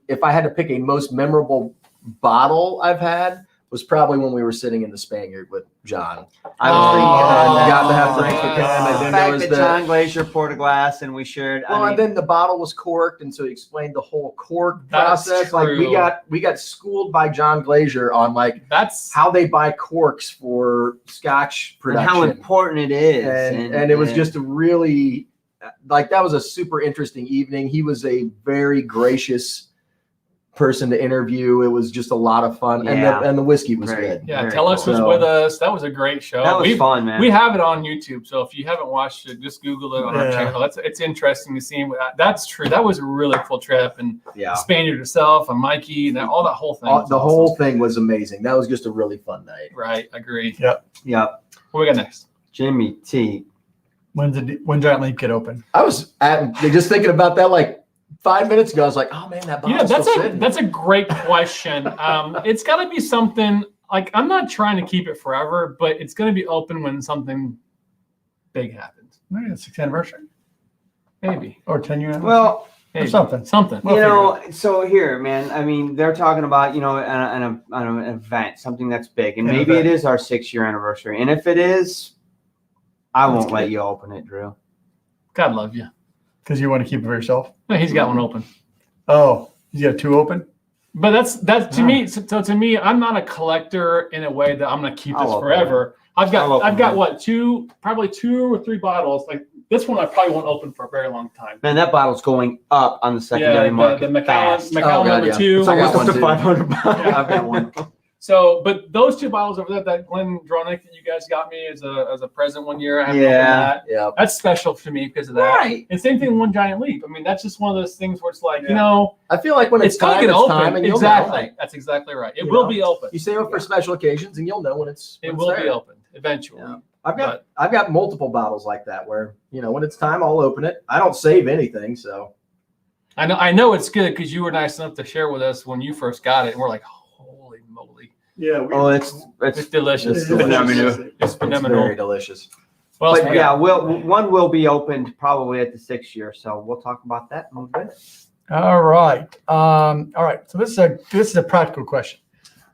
if I had to pick a most memorable bottle I've had, was probably when we were sitting in the Spaniard with John. I was And thinking got to have drinks with him, and the then there fact was that the John Glacier poured a glass and we shared. well, I mean, and then the bottle was corked, and so he explained the whole cork That's process. Like true. we got schooled by John Glacier on like That's how they buy corks for Scotch and production, how important it is. and it was just a really like that was a super interesting evening. He was a very gracious person to interview. It was just a lot of fun, Yeah. and the whiskey was Very- good. yeah. Very Telex cool. was So- with us. That was a great show. that was fun, man. We have it on YouTube, so if you haven't watched it, just Google it on our Yeah. channel. It's interesting to see. That's true. That was a really cool trip, and yeah. the Spaniard herself, and Mikey, and all that whole thing. was The awesome. whole thing was amazing. That was just a really fun night. Right, agree. Yeah. What we got next? Jimmy T. When Giant Leap get open? I was just thinking about that like 5 minutes ago. I was like, oh man, that bottle's That's still sitting. a great question. It's got to be something like, I'm not trying to keep it forever, but it's going to be open when something big happens. Maybe it's 6th anniversary Maybe. or 10-year anniversary. Well, Maybe. or something. Something. We'll you figure know, so here, man. I mean, they're talking about an event, something that's big, and An maybe event. it is our 6-year anniversary. And if it is, I Let's won't get let it. you open it, Drew. God love you. Because you want to keep it for yourself. No, he's got one open. Oh, you got 2 open? But that's to me. So to me, I'm not a collector in a way that I'm going to keep I'll this open forever. I've got I'll open mine. what, probably 2 or 3 bottles. Like this one, I probably won't open for a very long time. Man, that bottle's going up on the secondary market. the Macallan, fast. Macallan Oh, God, number yeah. 2. It's I got almost up one to too. 500 bucks. Yeah. I've got one. So, but those 2 bottles over there that Glenn Dronick that you guys got me as a present one year, I haven't opened Yeah. that. Yeah. That's special to me because of that. Right. And same thing, One Giant Leap. I mean, that's just one of those things where it's like, Yeah. I feel like when it's gonna time, get it's open. time, and you'll Exactly. know. That's exactly right. It You will know? be open. You save it for special occasions, and you'll know when it's. It when will it's be there. open eventually. Yeah. I've got multiple bottles like that where when it's time, I'll open it. I don't save anything, so. I know it's good because you were nice enough to share with us when you first got it, and we're like, holy moly. Yeah. Oh, it's It's delicious. It's delicious. It's It's phenomenal. very delicious. Well, But yeah, one will be opened probably at the 6th year, so we'll talk about that in a little bit. All right. All right. So this is a practical question.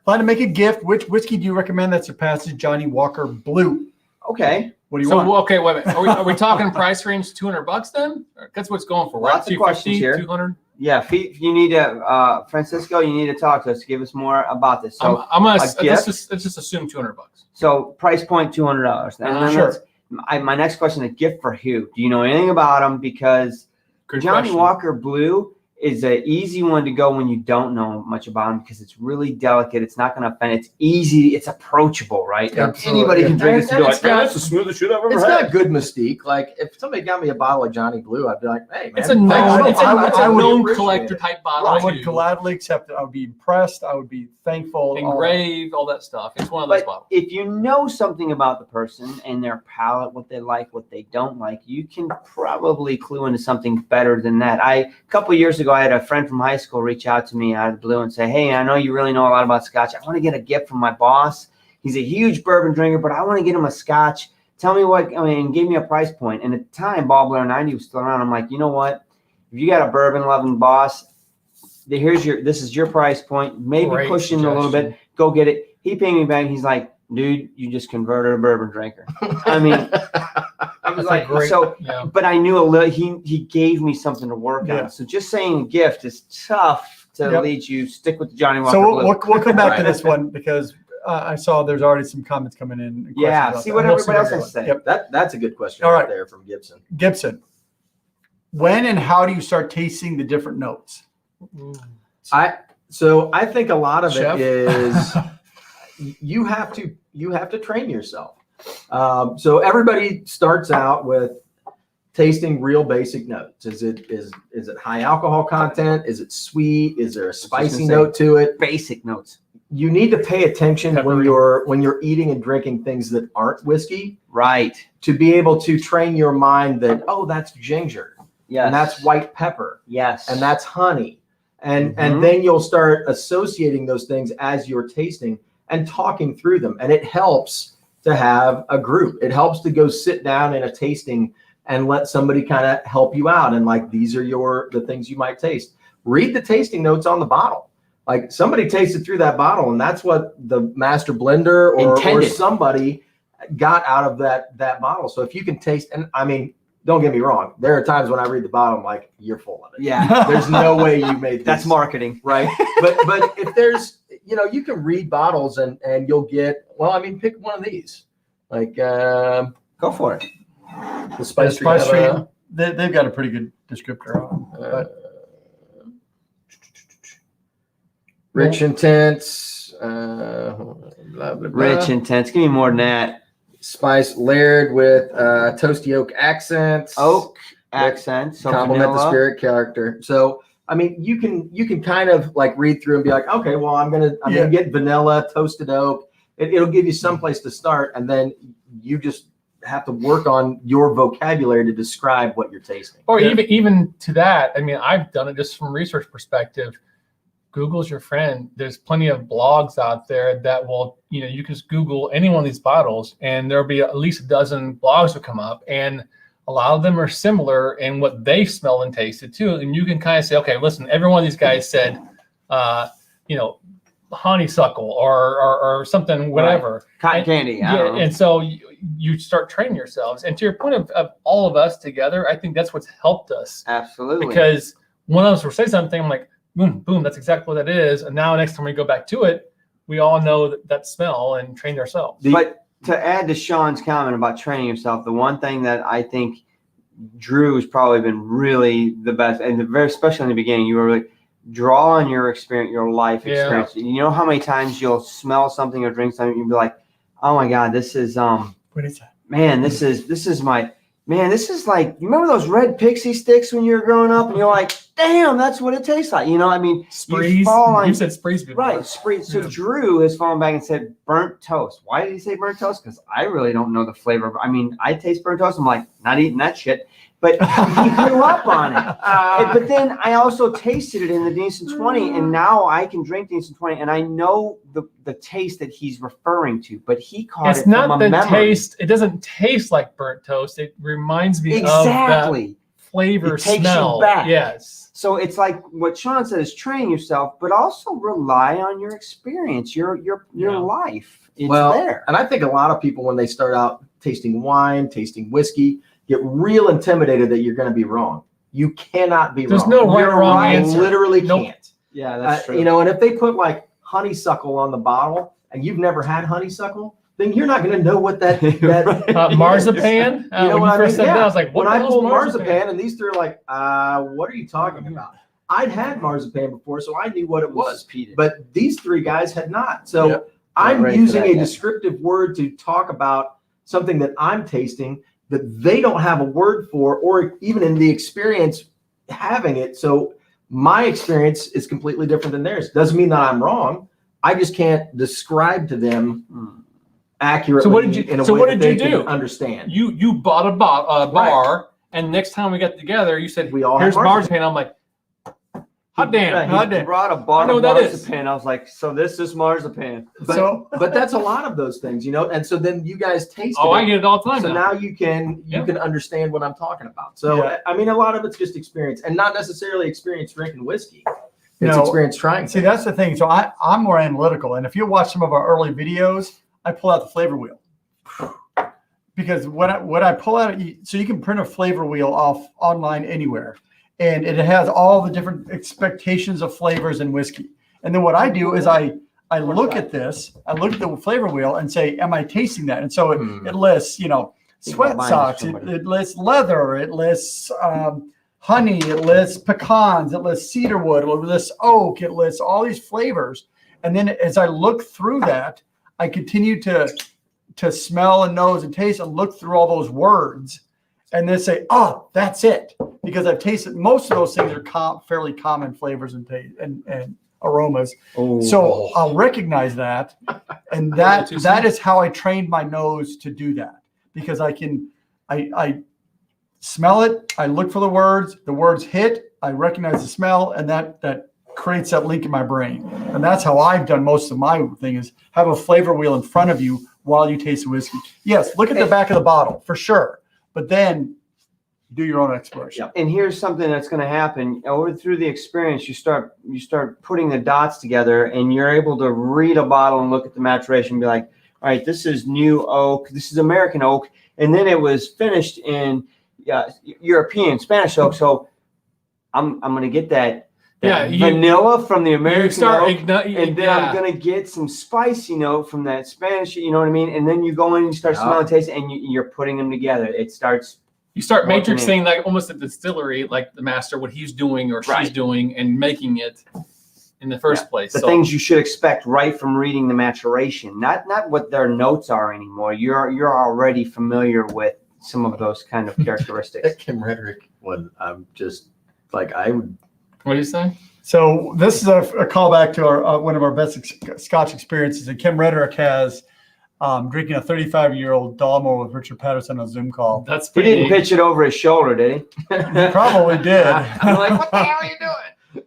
Plan to make a gift. Which whiskey do you recommend that surpasses Johnny Walker Blue? Okay, What do you want? okay, wait a minute. Are we talking price range $200 then? That's what it's going for, right? Lots of questions 250, here. 200. yeah, if you need to, Francisco, you need to talk to us. Give us more about this. So, I'm gonna a gift? let's just assume $200. so price point $200. And then Sure. my next question: a gift for who? Do you know anything about them? Because Good Johnny question. Walker Blue is an easy one to go when you don't know much about him because it's really delicate. It's not going to offend. It's easy. It's approachable, right? Absolutely. Anybody can drink this and be And like, it's man, got- that's the smoothest shit I've ever It's had. got good mystique. Like if somebody got me a bottle of Johnny Blue, I'd be like, hey, man. It's a thanks known, so it's a, much. it's I a would known appreciate collector it. type bottle. I would too. gladly accept it. I would be impressed. I would be thankful. Engraved, all that stuff. It's one of those But bottles. if you know something about the person and their palate, what they like, what they don't like, you can probably clue into something better than that. A couple of years ago, I had a friend from high school reach out to me out of the blue and say, hey, I know you really know a lot about Scotch. I want to get a gift from my boss. He's a huge bourbon drinker, but I want to get him a Scotch. Tell me what, give me a price point. And at the time, Bob Blair 90 was still around. I'm like, you know what? If you got a bourbon loving boss, this is your price point. Maybe Great push in a little bit. suggestion. Go get it. He paid me back. He's like, dude, you just converted a bourbon drinker. I mean, I was That's a like, great- so, yeah. but I knew a little, he gave me something to work Yeah. on. So just saying a gift is tough to Yep. lead you. Stick with the Johnny Walker So Blue. we'll come back to Right. this one because I saw there's already some comments coming in. and Yeah, questions see about what that. everybody We'll see else where has to they're say. going. Yep. That's a good question All right right. there from Gibson. Gibson, when and how do you start tasting the different notes? So I think a lot of Chef? it is you have to train yourself. So everybody starts out with tasting real basic notes. Is it high alcohol content? Is it sweet? Is there a spicy say. note to it? Basic notes. You need to pay attention when Peppery. you're eating and drinking things that aren't whiskey Right. to be able to train your mind that, oh, that's ginger Yes. and that's white pepper Yes. and that's honey. And Mhm. then you'll start associating those things as you're tasting and talking through them. And it helps to have a group. It helps to go sit down in a tasting and let somebody kind of help you out. And like, these are the things you might taste. Read the tasting notes on the bottle. Like somebody tasted through that bottle and that's what the master blender or Intended. somebody got out of that bottle. So if you can taste, and I mean, don't get me wrong. There are times when I read the bottle, I'm like, you're full of it. Yeah. There's no way you made this. That's marketing. Right. But if there's, you can read bottles and you'll get, well, I mean, pick one of these. Like Go for it. the Spice Tree. Spice have Tree, a- they've got a pretty good descriptor on them. But rich intense, blah, blah, blah. Rich, intense. Give me more than that. Spice layered with toasty oak accents. Oak accent. So complement the vanilla. spirit character. So I mean, you can kind of like read through and be like, okay, well, I'm gonna get vanilla, toasted oak. It'll give you some place to start, and then you just have to work on your vocabulary to describe what you're tasting. Or even to that, I mean, I've done it just from a research perspective. Google's your friend. There's plenty of blogs out there that will, you can just Google any one of these bottles and there'll be at least a dozen blogs that come up, and a lot of them are similar in what they smell and tasted too. And you can kind of say, okay, listen, every one of these guys said, honeysuckle or something, whatever. Cotton candy. I don't know. And so you start training yourselves. And to your point of all of us together, I think that's what's helped us. Absolutely. Because one of us will say something, I'm like, boom, boom, that's exactly what that is. And now next time we go back to it, we all know that smell and train ourselves. But to add to Sean's comment about training yourself, the one thing that I think Drew has probably been really the best, and very especially in the beginning, you were really draw on your experience, your life experience. You know how many times you'll smell something or drink something, you'll be like, oh my God, this is what is that? man, this is like, you remember those red pixie sticks when you were growing up, and you're like, damn, that's what it tastes like. I mean, Sprees. You said sprees before. right, spree. So Yeah. Drew has fallen back and said burnt toast. Why did he say burnt toast? Because I really don't know the flavor. I mean, I taste burnt toast. I'm like, not eating that shit. but he grew up on it. But then I also tasted it in the Decent 20, and now I can drink Decent 20, and I know the taste that he's referring to. But he caught It's it not from the a memory. taste. It doesn't taste like burnt toast. It reminds me of Exactly. that flavor, It takes you smell. back. Yes. So it's like what Sean said is train yourself, but also rely on your experience, your Yeah. life. It's well, there. and I think a lot of people, when they start out tasting wine, tasting whiskey, get real intimidated that you're going to be wrong. You cannot be There's wrong. no right or You're wrong right, answer. literally Nope. can't. Yeah, that's true. You know, and if they put like honeysuckle on the bottle and you've never had honeysuckle, then you're not going to know what that Marzipan. You know When what you I first mean? said that, Yeah. I was like, "What When the I hell's pulled marzipan?" marzipan and these three are like, what are you talking about? I'd had marzipan before, so I knew what it was. But these three guys had not. So Yep. I'm Not ready for using that a yet. descriptive word to talk about something that I'm tasting that they don't have a word for, or even in the experience having it. So my experience is completely different than theirs. Doesn't mean that I'm wrong. I just can't describe to them accurately. So what did you- in a so way what that did they you can do? understand. You bought a bar, and next time we got together, you said, We all "Here's have marzipan." I'm like, "Hot damn!" Yeah, hot he damn. brought a I know bottle of what that is. marzipan. I was like, so this is marzipan. But, but that's a lot of those things, you know. And so then you guys taste Oh, it. I get it all the time. So now. now you can Yeah. understand what I'm talking about. So Yeah. I mean, a lot of it's just experience, and not necessarily experience drinking whiskey. It's No. experience trying. See, that's the thing. So I'm more analytical. And if you watch some of our early videos, I pull out the flavor wheel. Because what I pull out, so you can print a flavor wheel off online anywhere. And it has all the different expectations of flavors in whiskey. And then what I do is I look at this, I look at the flavor wheel and say, am I tasting that? And so it lists, Think about sweat buying socks, this somebody. it lists leather, it lists honey, it lists pecans, it lists cedarwood, it lists oak, it lists all these flavors. And then as I look through that, I continue to smell and nose and taste and look through all those words and then say, oh, that's it. Because I've tasted most of those things are fairly common flavors and taste and aromas. Oh. So I'll recognize that. And that is how I trained my nose to do that. Because I smell it, I look for the words hit, I recognize the smell, and that creates that link in my brain. And that's how I've done most of my thing is have a flavor wheel in front of you while you taste the whiskey. Yes, look at the back of the bottle for sure, but then do your own exploration. And here's something that's going to happen over through the experience. You start putting the dots together, and you're able to read a bottle and look at the maturation and be like, all right, this is new oak, this is American oak, and then it was finished in European Spanish oak. So I'm going to get that vanilla from the American oak, and then I'm going to get some spicy note from that Spanish. You know what I mean? And then you go in and you start smelling, tasting, and you're putting them together. It starts. You start matrixing like almost at the distillery, like the master, what he's doing or she's doing, and making it in the first place. The things you should expect right from reading the maturation, not what their notes are anymore. You're already familiar with some of those kind of characteristics. That Kim Rhetoric one, I'm just like I would. What do you say? So this is a callback to our one of our best Scotch experiences. And Kim Rhetoric has drinking a 35-year-old Dalmore with Richard Patterson on a Zoom call. That's He didn't pitch it over his shoulder, did he? He probably did. I'm like, what the hell are you doing?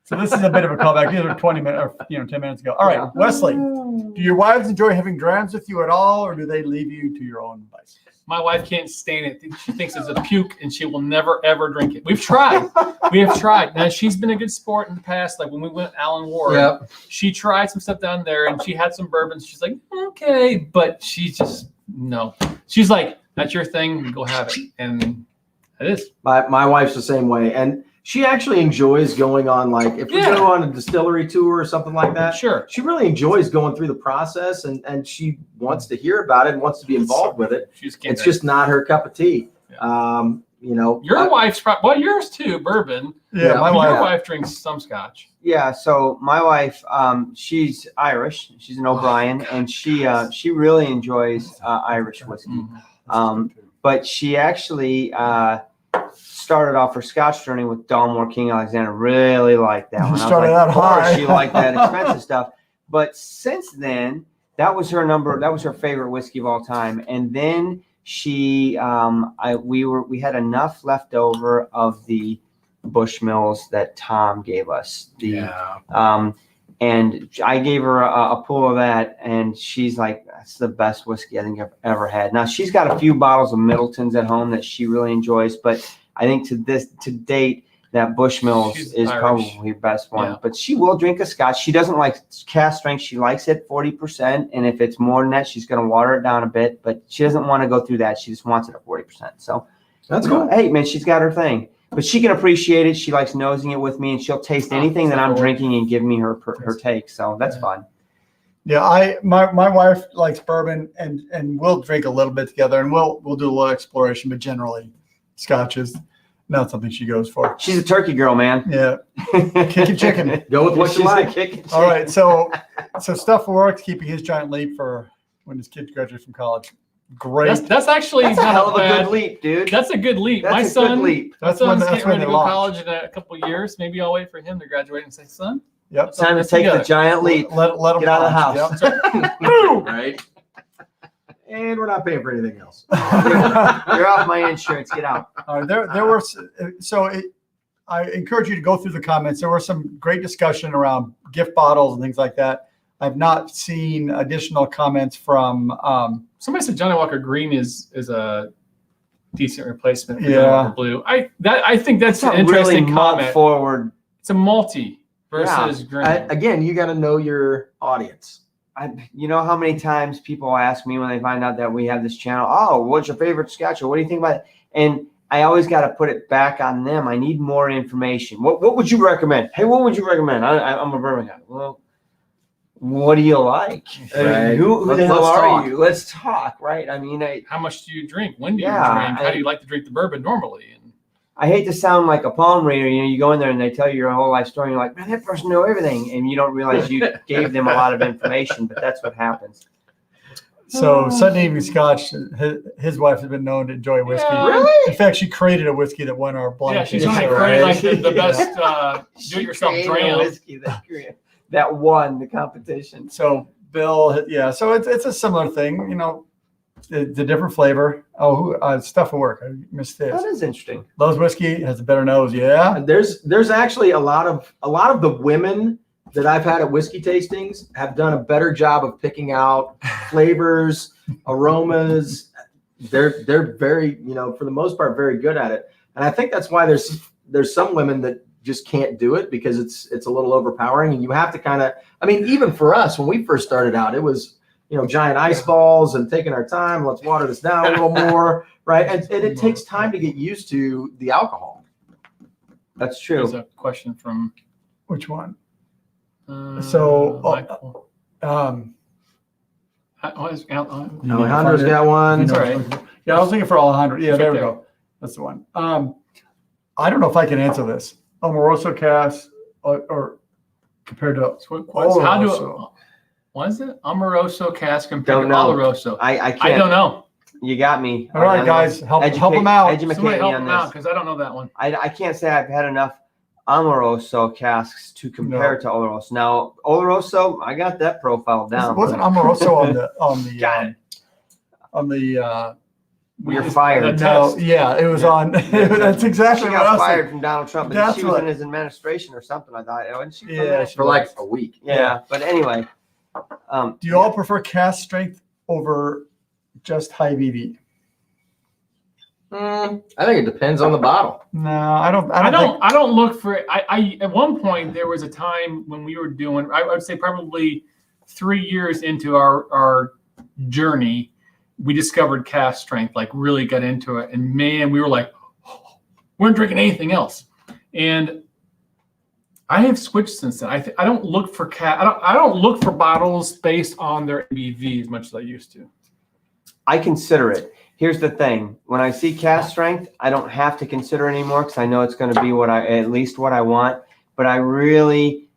So this is a bit of a callback. These are 20 minutes, or 10 minutes ago. All right, Yeah. Wesley, do your wives enjoy having drams with you at all, or do they leave you to your own devices? My wife can't stand it. She thinks it's a puke, and she will never ever drink it. We've tried. We have tried. Now she's been a good sport in the past. Like when we went Alan Ward, she tried some stuff down there, and she had some bourbons. She's like, okay, but she just no. She's like, that's your thing. Go have it, and it is. My wife's the same way, and she actually enjoys going on, like if we go on a distillery tour or something like that. Sure. She really enjoys going through the process, and she wants to hear about it and wants to be involved with it. It's just not her cup of tea. Yeah. You know, Your wife's well, yours too, bourbon. Yeah, my Your wife. wife drinks some scotch. Yeah, so my wife, she's Irish. She's an O'Brien, and she really enjoys Irish whiskey. But she actually started off her Scotch journey with Dalmore King Alexander. Really liked that one. You started out high. She liked that expensive stuff. But since then, that was her favorite whiskey of all time. And then we had enough left over of the Bushmills that Tom gave us. And I gave her a pull of that, and she's like, that's the best whiskey I think I've ever had. Now, she's got a few bottles of Middleton's at home that she really enjoys, but I think to date, that Bushmills is Irish. Probably her best one. Yeah. But she will drink a Scotch. She doesn't like cask strength. She likes it 40%, and if it's more than that, she's going to water it down a bit, but she doesn't want to go through that. She just wants it at 40%. So that's cool. Hey, man, she's got her thing. But she can appreciate it. She likes nosing it with me, and she'll taste anything that I'm drinking and give me her take. So that's fun. Yeah, my wife likes bourbon, and we'll drink a little bit together, and we'll do a little exploration. But generally, Scotch is not something she goes for. She's a turkey girl, man. Yeah, kicking chicken. Go with what you like. All right, so stuff for work, keeping his giant leap for when his kids graduate from college. Great. That's actually a hell of a good leap, dude. That's a good leap. That's my son, good leap. My son's getting ready to go to college in a couple of years. Maybe I'll wait for him to graduate and say, son, yep, time to take the giant leap. Let him get out of the house. Yep. Right. And we're not paying for anything else. You're off my insurance. Get out. There were I encourage you to go through the comments. There were some great discussion around gift bottles and things like that. I've not seen additional comments from. Somebody said Johnny Walker Green is a decent replacement for Yeah. Johnny Walker Blue. I think that's an interesting really comment. Forward. It's a multi versus green. Again, you got to know your audience. You know how many times people ask me when they find out that we have this channel, oh, what's your favorite Scotch? Or what do you think about it? And I always got to put it back on them. I need more information. What would you recommend? Hey, what would you recommend? I'm a bourbon guy. Well, what do you like? Right. Who the hell Let's are talk. you? Let's talk, right? I mean, how much do you drink? When do you Yeah, drink? How do you like to drink the bourbon normally? And I hate to sound like a palm reader. You know, you go in there and they tell you your whole life story. And you're like, man, that person knew everything. And you don't realize you gave them a lot of information, but that's what happens. So Sunday Evening Scotch, his wife has been known to enjoy whiskey. Yeah. Really? In fact, she created a whiskey that won our blind yeah, she's tasting. only created like the best do-it-yourself She created a dram. whiskey that won the competition. So Bill, yeah. So it's a similar thing, you know, the different flavor. Stuff at work. I missed this. That is interesting. Lowe's whiskey has a better nose. Yeah. There's actually a lot of the women that I've had at whiskey tastings have done a better job of picking out flavors, aromas. They're very, you know, for the most part, very good at it. And I think that's why there's some women that just can't do it because it's a little overpowering. And you have to kind of, I mean, even for us, when we first started out, it was, you know, giant ice balls and taking our time. Let's water this down a little more. Right. And it takes time to get used to the alcohol. That's true. There's a question from Which one? Michael. Alejandro's got one. That's all right. Yeah, I was thinking for Alejandro. Yeah, It's there right we go. That's the one. I don't know if I can answer this. Amoroso cask or compared to How do Oloroso. what is it? Amoroso cask compared Don't to know. Oloroso. I can't. I don't know. You got me. All right, guys, help them out. Educate Somebody me help on him this. out because I don't know that one. I can't say I've had enough Amoroso casks to compare to Oloroso. Now, Oloroso, I got that profile down. Wasn't Amoroso Got it. on the You're fired. no, yeah, it was on. That's exactly She what I got was fired saying. from Donald Trump, and That's she was what- in his administration or something. I thought, wasn't she? Yeah, For like a week. Yeah. But anyway, Do you all prefer cask strength over just high VV? I think it depends on the bottle. No, I don't. I don't look for it. I at one point there was a time when we were doing. I would say probably 3 years into our journey, we discovered cask strength. Like really got into it, and man, we were like, oh, we weren't drinking anything else. And I have switched since then. I don't look for I don't look for bottles based on their ABV as much as I used to. I consider it. Here's the thing. When I see cask strength, I don't have to consider it anymore because I know it's going to be at least what I want. But I really,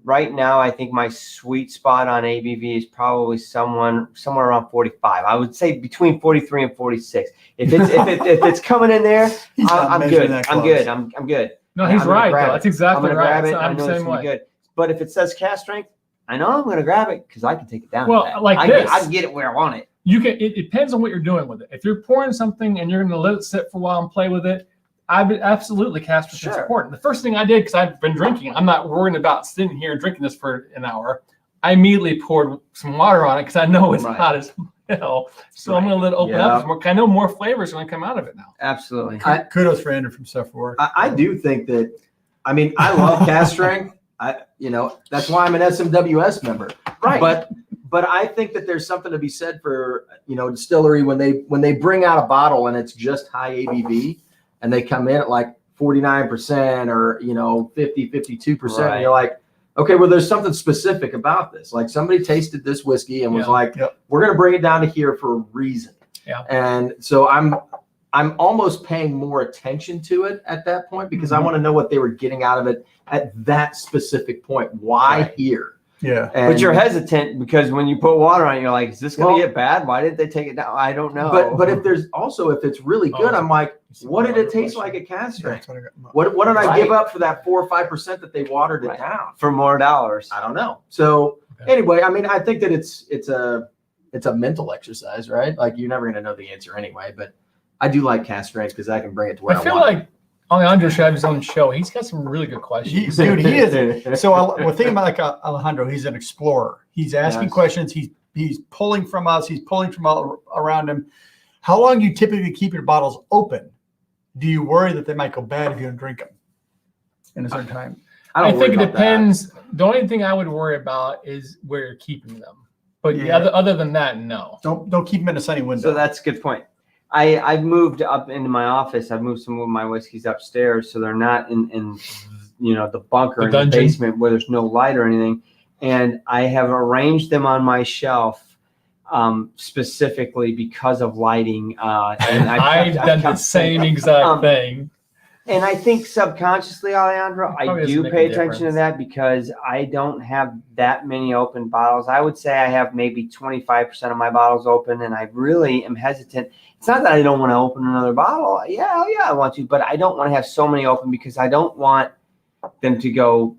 right now, I think my sweet spot on ABV is probably somewhere around 45. I would say between 43 and 46. If it's coming in there, I'm good. I'm good. I'm good. No, he's I'm right. gonna grab Though. it. That's exactly I'm gonna right. grab it. I I'm know the it's same gonna be way. good. But if it says cask strength, I know I'm going to grab it because I can take it down. Well, to that. like I this. can get it where I want it. You can. It depends on what you're doing with it. If you're pouring something and you're going to let it sit for a while and play with it, I would absolutely cask strength is important. The first thing I did, because I've been drinking, I'm not worrying about sitting here and drinking this for an hour. I immediately poured some water on it because I know it's hot as hell. So I'm going to let it open up. More, I know more flavors are going to come out of it now. Absolutely. Kudos for Andrew from Stuff for Work. I do think that. I mean, I love cask strength. That's why I'm an SMWS member. Right. But I think that there's something to be said for distillery when they bring out a bottle and it's just high ABV and they come in at like 49% or 50, 52%. And you're like, okay, well, there's something specific about this. Like somebody tasted this whiskey and was like, we're going to bring it down to here for a reason. Yeah. And so I'm almost paying more attention to it at that point because I want to know what they were getting out of it at that specific point. Why here? Yeah. But you're hesitant because when you put water on it, you're like, is this going to get bad? Why didn't they take it down? I don't know. But if it's really good, I'm like, what did it taste like at cask strength? What did I give up for that 4 or 5% that they watered it down? For more dollars. I don't know. So anyway, I mean, I think that it's a mental exercise, right? Like you're never going to know the answer anyway, but I do like cask strength because I can bring it to where I want. I feel like Alejandro should have his own show. He's got some really good questions. He is. So we're thinking about like Alejandro. He's an explorer. He's asking questions. He's pulling from us. He's pulling from all around him. How long do you typically keep your bottles open? Do you worry that they might go bad if you don't drink them in a certain time? I think it depends. The only thing I would worry about is where you're keeping them. But other than that, no. Don't keep them in a sunny window. So that's a good point. I've moved up into my office. I've moved some of my whiskeys upstairs, so they're not in the bunker in the basement where there's no light or anything. And I have arranged them on my shelf specifically because of lighting. And I've done the same exact thing. And I think subconsciously, Alejandro, I do pay attention to that because I don't have that many open bottles. I would say I have maybe 25% of my bottles open, and I really am hesitant. It's not that I don't want to open another bottle. Yeah, I want to, but I don't want to have so many open because I don't want them to go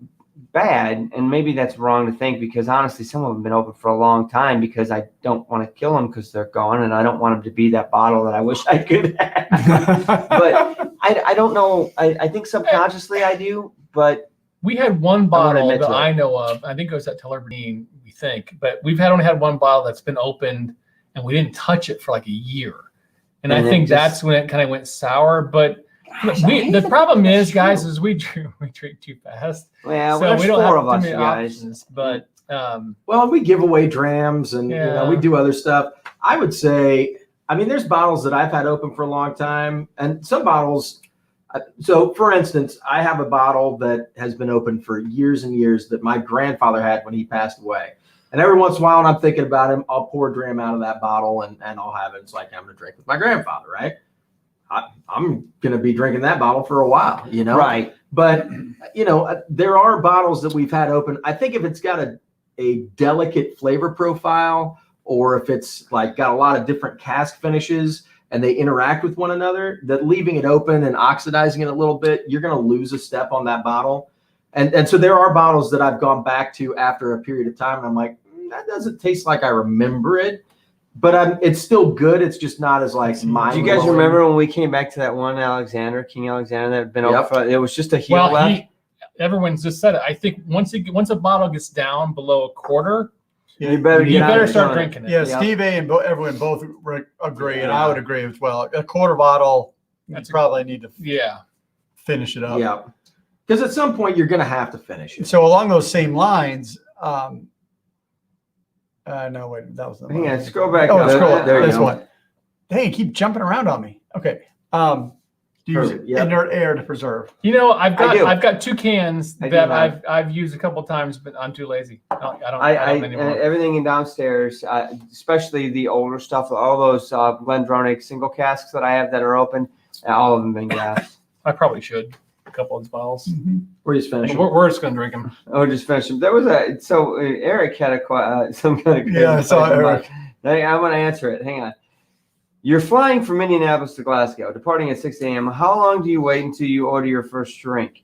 bad. And maybe that's wrong to think because honestly, some of them have been open for a long time because I don't want to kill them because they're gone, and I don't want them to be that bottle that I wish I could have. But I don't know. I think subconsciously I do, but we had one bottle that I know of. I think it was at Tellerbean, we think, but we've only had one bottle that's been opened and we didn't touch it for like a year. And I think that's when it kind of went sour. But the problem is, guys, is we drink too fast. Well, so we don't have too many options. But we give away drams and we do other stuff. I would say, I mean, there's bottles that I've had open for a long time, and some bottles. So, for instance, I have a bottle that has been open for years and years that my grandfather had when he passed away. And every once in a while, when I'm thinking about him, I'll pour a dram out of that bottle and I'll have it. It's like I'm going to drink with my grandfather, right? I'm going to be drinking that bottle for a while, Right. But, there are bottles that we've had open. I think if it's got a delicate flavor profile, or if it's like got a lot of different cask finishes and they interact with one another, that leaving it open and oxidizing it a little bit, you're going to lose a step on that bottle. And so there are bottles that I've gone back to after a period of time, and I'm like, that doesn't taste like I remember it, but it's still good. It's just not as like mind. Do you guys remember when we came back to that one King Alexander that had been open for, it was just a heel left? Everyone's just said it. I think once a bottle gets down below a quarter, you better start drinking it. Yeah, Steve A and everyone both agree, and I would agree as well. A quarter bottle, you probably need to finish it up. Yeah. Because at some point you're going to have to finish it. So along those same lines, no, wait, that was the one. Yeah, scroll back. Scroll. There this you go. one. Hey, keep jumping around on me. Okay. Do you use inert air to preserve? I've got 2 cans that I've used a couple of times, but I'm too lazy. I don't anymore. Everything in downstairs, especially the older stuff, all those Glendronach single casks that I have that are open, all of them been gas. I probably should. A couple of these bottles. Mm-hmm. We're just finishing. We're just gonna drink them. Oh, just finish them. There was Eric had some kind of crazy I saw Eric. I want to answer it. Hang on. You're flying from Indianapolis to Glasgow, departing at 6 a.m. How long do you wait until you order your first drink?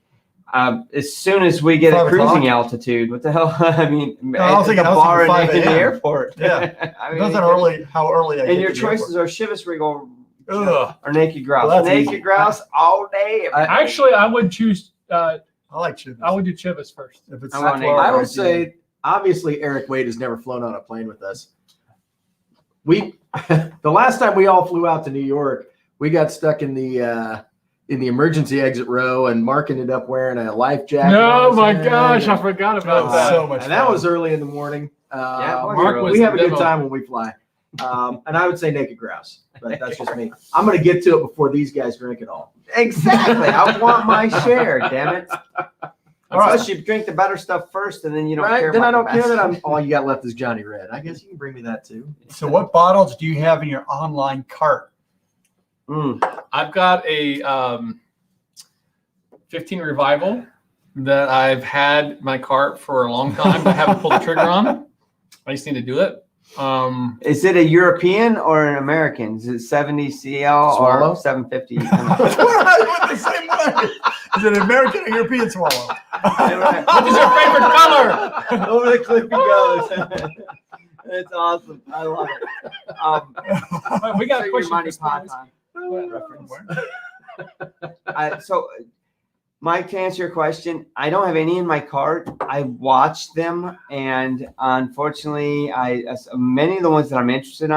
As soon as we get 5 a cruising o'clock? altitude, what the hell? I mean, I was at the thinking bar in 5 the a.m. airport. Yeah. I mean, Depends on how early I get and your to the choices are Chivas Regal Ugh. or naked grouse. Well, that's Naked easy. grouse all day. every day. Actually, I would choose. airport. I like Chivas. I would do Chivas first. If it's I want 12 I or would say, obviously, Eric Wade has never flown on a plane with us. The last time we all flew out to New York, we got stuck in the emergency exit row, and Mark ended up wearing a life jacket. No, on his my head, gosh, I and- forgot about Oh, that. so much and that fun. was early in the morning. Yeah, it was Mark early. was We have a good demo. time when we fly. And I would say naked grouse, but that's just me. I'm going to get to it before these guys drink it all. Exactly. I want my share. Damn it. All right. Plus, you drink the better stuff first, and then you don't care. Then I about don't the care that best. all you got left is Johnny Red. I guess you can bring me that too. So what bottles do you have in your online cart? I've got a 15 Revival that I've had in my cart for a long time, but I haven't pulled the trigger on. I just need to do it. Is it a European or an American? Is it 70 CL Swallow? or 750? I went the same way. Is it an American or European swallow? What is your favorite color? Over the cliff he goes. It's awesome. I love it. We got So a your question money for pot Steve. time. So, Mike, to answer your question, I don't have any in my cart. I watched them, and unfortunately, many of the ones that I'm interested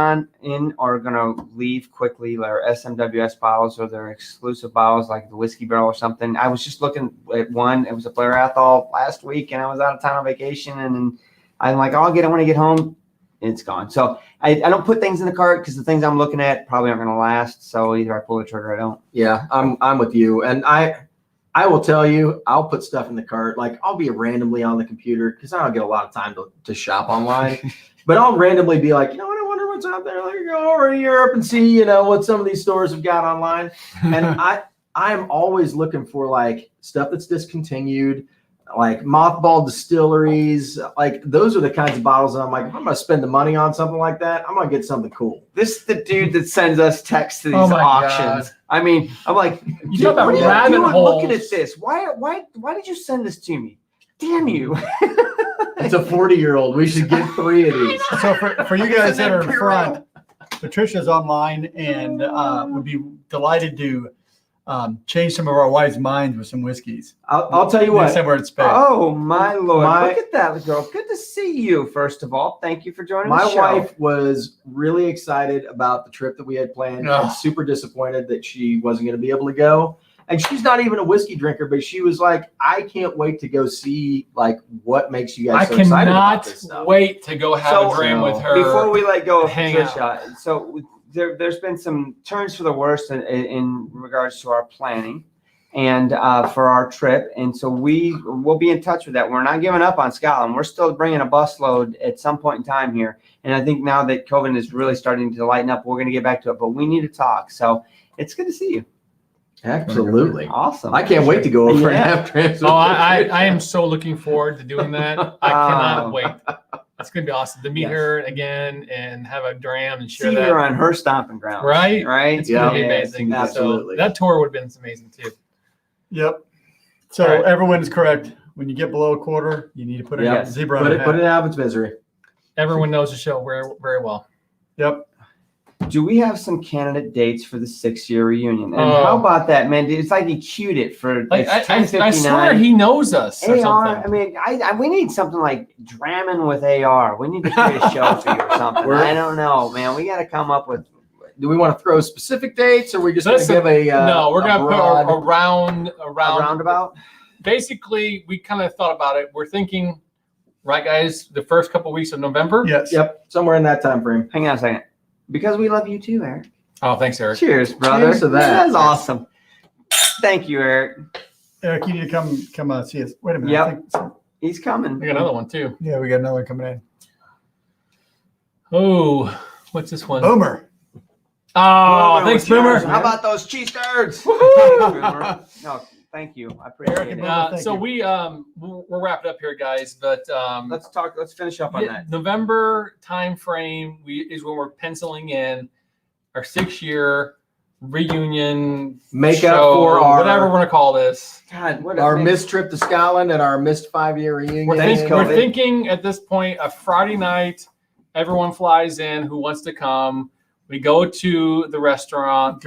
in are going to leave quickly. They're SMWS bottles or they're exclusive bottles like the Whiskey Barrel or something. I was just looking at one. It was a Blair Athol last week, and I was out of town on vacation, and I'm like, I'll get it when I get home. It's gone. So I don't put things in the cart because the things I'm looking at probably aren't going to last. So either I pull the trigger or I don't. Yeah, I'm with you. And I will tell you, I'll put stuff in the cart. Like I'll be randomly on the computer because I don't get a lot of time to shop online. But I'll randomly be like, you know what, I wonder what's out there. Let me go over to Europe and see, what some of these stores have got online. And I am always looking for like stuff that's discontinued, like mothballed distilleries. Like those are the kinds of bottles that I'm like, if I'm going to spend the money on something like that, I'm going to get something cool. This is the dude that sends us texts to these Oh my auctions. God. I mean, I'm like, You dude, talk about what are you rabbit doing holes. looking at this? Why did you send this to me? Damn you. It's a 40-year-old. We should get 3 of these. So for you guys that are in Purell. front, Patricia's online and would be delighted to change some of our wives' minds with some whiskeys. I'll tell you Next what. time we're in Spain. Oh, my Lord. My- Look at that girl. Good to see you, first of all. Thank you for joining My the show. wife was really excited about the trip that we had planned Ugh. and super disappointed that she wasn't going to be able to go. And she's not even a whiskey drinker, but she was like, I can't wait to go see like what makes you I guys so excited about cannot this stuff. wait to go have So, a dram with her. Before we let go of hang Patricia, so there's been some turns for the worse in regards to our planning and for our trip. And so we'll be in touch with that. We're not giving up on Scotland. We're still bringing a busload at some point in time here. And I think now that COVID is really starting to lighten up, we're going to get back to it. But we need to talk. So it's good to see you. Absolutely. Awesome. I can't wait to go over and Yeah. have trans. Oh, I am so looking forward to doing that. I cannot Oh. wait. It's going to be awesome to meet Yes. her again and have a dram and share See that. her on her stomping ground. Right? Right? It's going to be Yeah. amazing. Absolutely. So that tour would have been amazing too. Yep. So All right. everyone's correct. When you get below a quarter, you need to put a Yep. zebra Put on it the put hat. it out of its misery. Everyone knows the show very, very well. Yep. Do we have some candidate dates for the 6-year reunion? And Oh. how about that, man? It's like he queued it for Like, it's I 10:59. swear he knows us or AR, something. I mean, we need something like Dramming with AR. We need to create a show for you or something. I don't know, man. We got to come up with. Do we want to throw specific dates, or are we just going to Listen, give a no, we're a going to broad- put around. A roundabout? Basically, we kind of thought about it. We're thinking, right, guys, the first couple weeks of November. Yes. Yep, somewhere in that time frame. Hang on a second. Because we love you too, Eric. Oh, thanks, Eric. Cheers, brother. Cheers to that. That's awesome. Thank you, Eric. Eric, you need to come see us. Wait a minute. Yep. I think, He's coming. We got another one too. yeah, we got another one coming in. Oh, what's this one? Boomer. Oh, thanks, Boomer. How about those cheese curds? Boomer. No, thank you. I appreciate Eric and it. Boomer. Thank So you. we're wrapping up here, guys. But Let's finish up on yeah, that. November time frame is when we're penciling in our 6-year reunion Makeup show, for our whatever we're gonna call this. God, what our missed trip to Scotland and our missed 5-year reunion. We're thinking at this point a Friday night. Everyone flies in who wants to come. We go to the restaurant,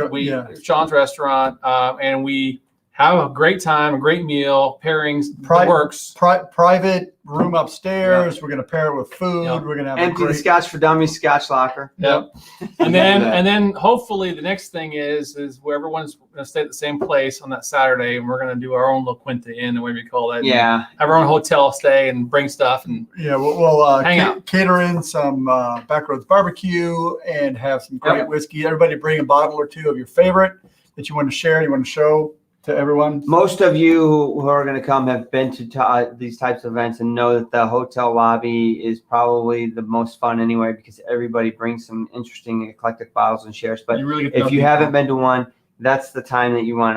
Sean's restaurant, and we have a great time, a great meal, pairings, works. Private room upstairs. Yep. We're gonna pair it with food. Yep. We're gonna have empty the Scotch for Dummies Scotch locker. Yep. And then hopefully the next thing is where everyone's gonna stay at the same place on that Saturday, and we're gonna do our own little Quinta Inn, or whatever you call that. Yeah. Have our own hotel stay and bring stuff and we'll hang out. Cater in some Backroads barbecue and have some great whiskey. Everybody bring a bottle or two of your favorite that you want to share, you want to show to everyone. Most of you who are going to come have been to these types of events and know that the hotel lobby is probably the most fun anyway, because everybody brings some interesting eclectic bottles and shares. But if you haven't been to one, that's the time that you want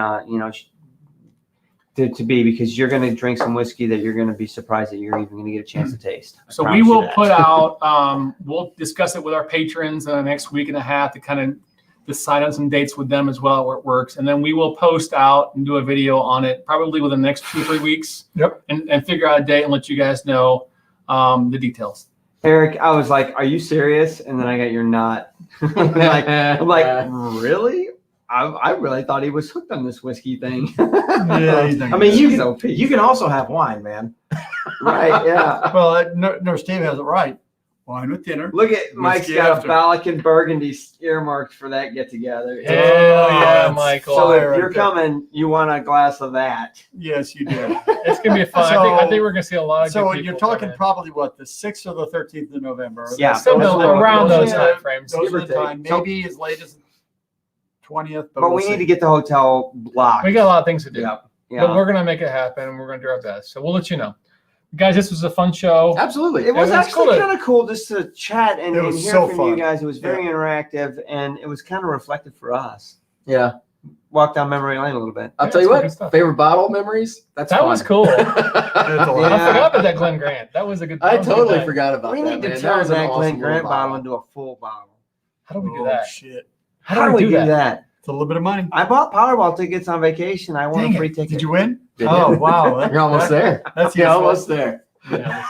to be, because you're going to drink some whiskey that you're going to be surprised that you're even going to get a chance to taste. So we will put out, we'll discuss it with our patrons in the next week and a half to kind of decide on some dates with them as well where it works. And then we will post out and do a video on it probably within the next 2-3 weeks. Yep. And figure out a date and let you guys know the details. Eric, I was like, are you serious? And then I got your not. I'm like, really? I really thought he was hooked on this whiskey thing. Yeah, I mean, you can also have wine, man. Right, yeah. Well, no, Steve has it right. Wine with dinner. Look at Mike's got a Ballack and Burgundy earmarked for that get together. Hell yeah, Michael. So if you're coming, you want a glass of that. Yes, you do. It's gonna be fun. I think we're gonna see a lot of. So good people you're talking probably what, the 6th or the 13th of November? Yeah, around those time frames. Those are the time. Maybe as late as 20th. But we need to get the hotel blocked. We got a lot of things to do. Yeah. But we're gonna make it happen, and we're gonna do our best. So we'll let you know. Guys, this was a fun show. Absolutely. It was actually kind of cool just to chat and hear so from fun. you guys. It was very interactive, and it was kind of reflective for us. Yeah. Walk down memory lane a little bit. I'll tell you what, favorite bottle memories? That was cool. I Yeah. forgot about that Glen Grant. That was a good. I totally forgot about We that. need to turn that Glen Grant bottle into a full bottle. How do we do that? Shit. How do we do that? It's a little bit of money. I bought Powerball tickets on vacation. I won a free ticket. Did you win? Did Oh, you? wow. You're almost there. That's You're useful. almost there. Yeah.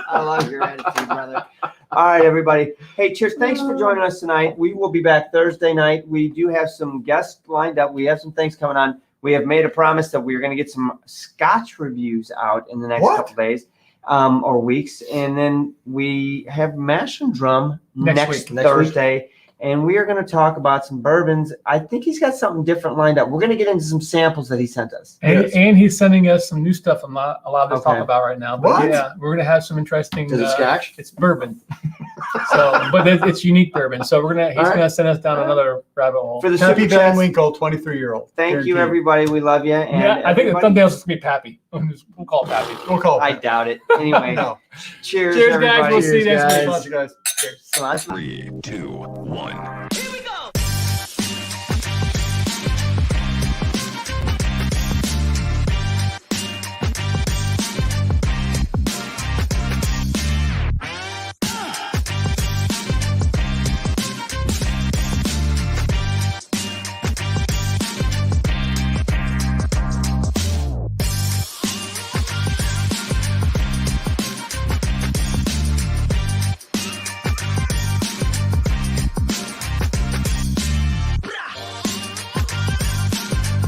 I love your attitude, brother. All right, everybody. Hey, cheers. Thanks for joining us tonight. We will be back Thursday night. We do have some guests lined up. We have some things coming on. We have made a promise that we're going to get some Scotch reviews out in the next couple days or weeks. And then we have Mash and Drum next Thursday. And we are going to talk about some bourbons. I think he's got something different lined up. We're going to get into some samples that he sent us. And he's sending us some new stuff I'm not allowed to talk about right now. But yeah, we're going to have some interesting. Is it Scotch? It's bourbon. But it's unique bourbon. So he's going to send us down another rabbit hole. For the Pappy Super Chats, Van Winkle, 23-year-old. thank you, everybody. We love you. And I think the thumbnail's going to be Pappy. We'll call it Pappy. We'll call it. I doubt it. Anyway, No. cheers, Cheers, everybody. guys. We'll see you next Cheers, week. guys. Cheers. 3, 2, 1.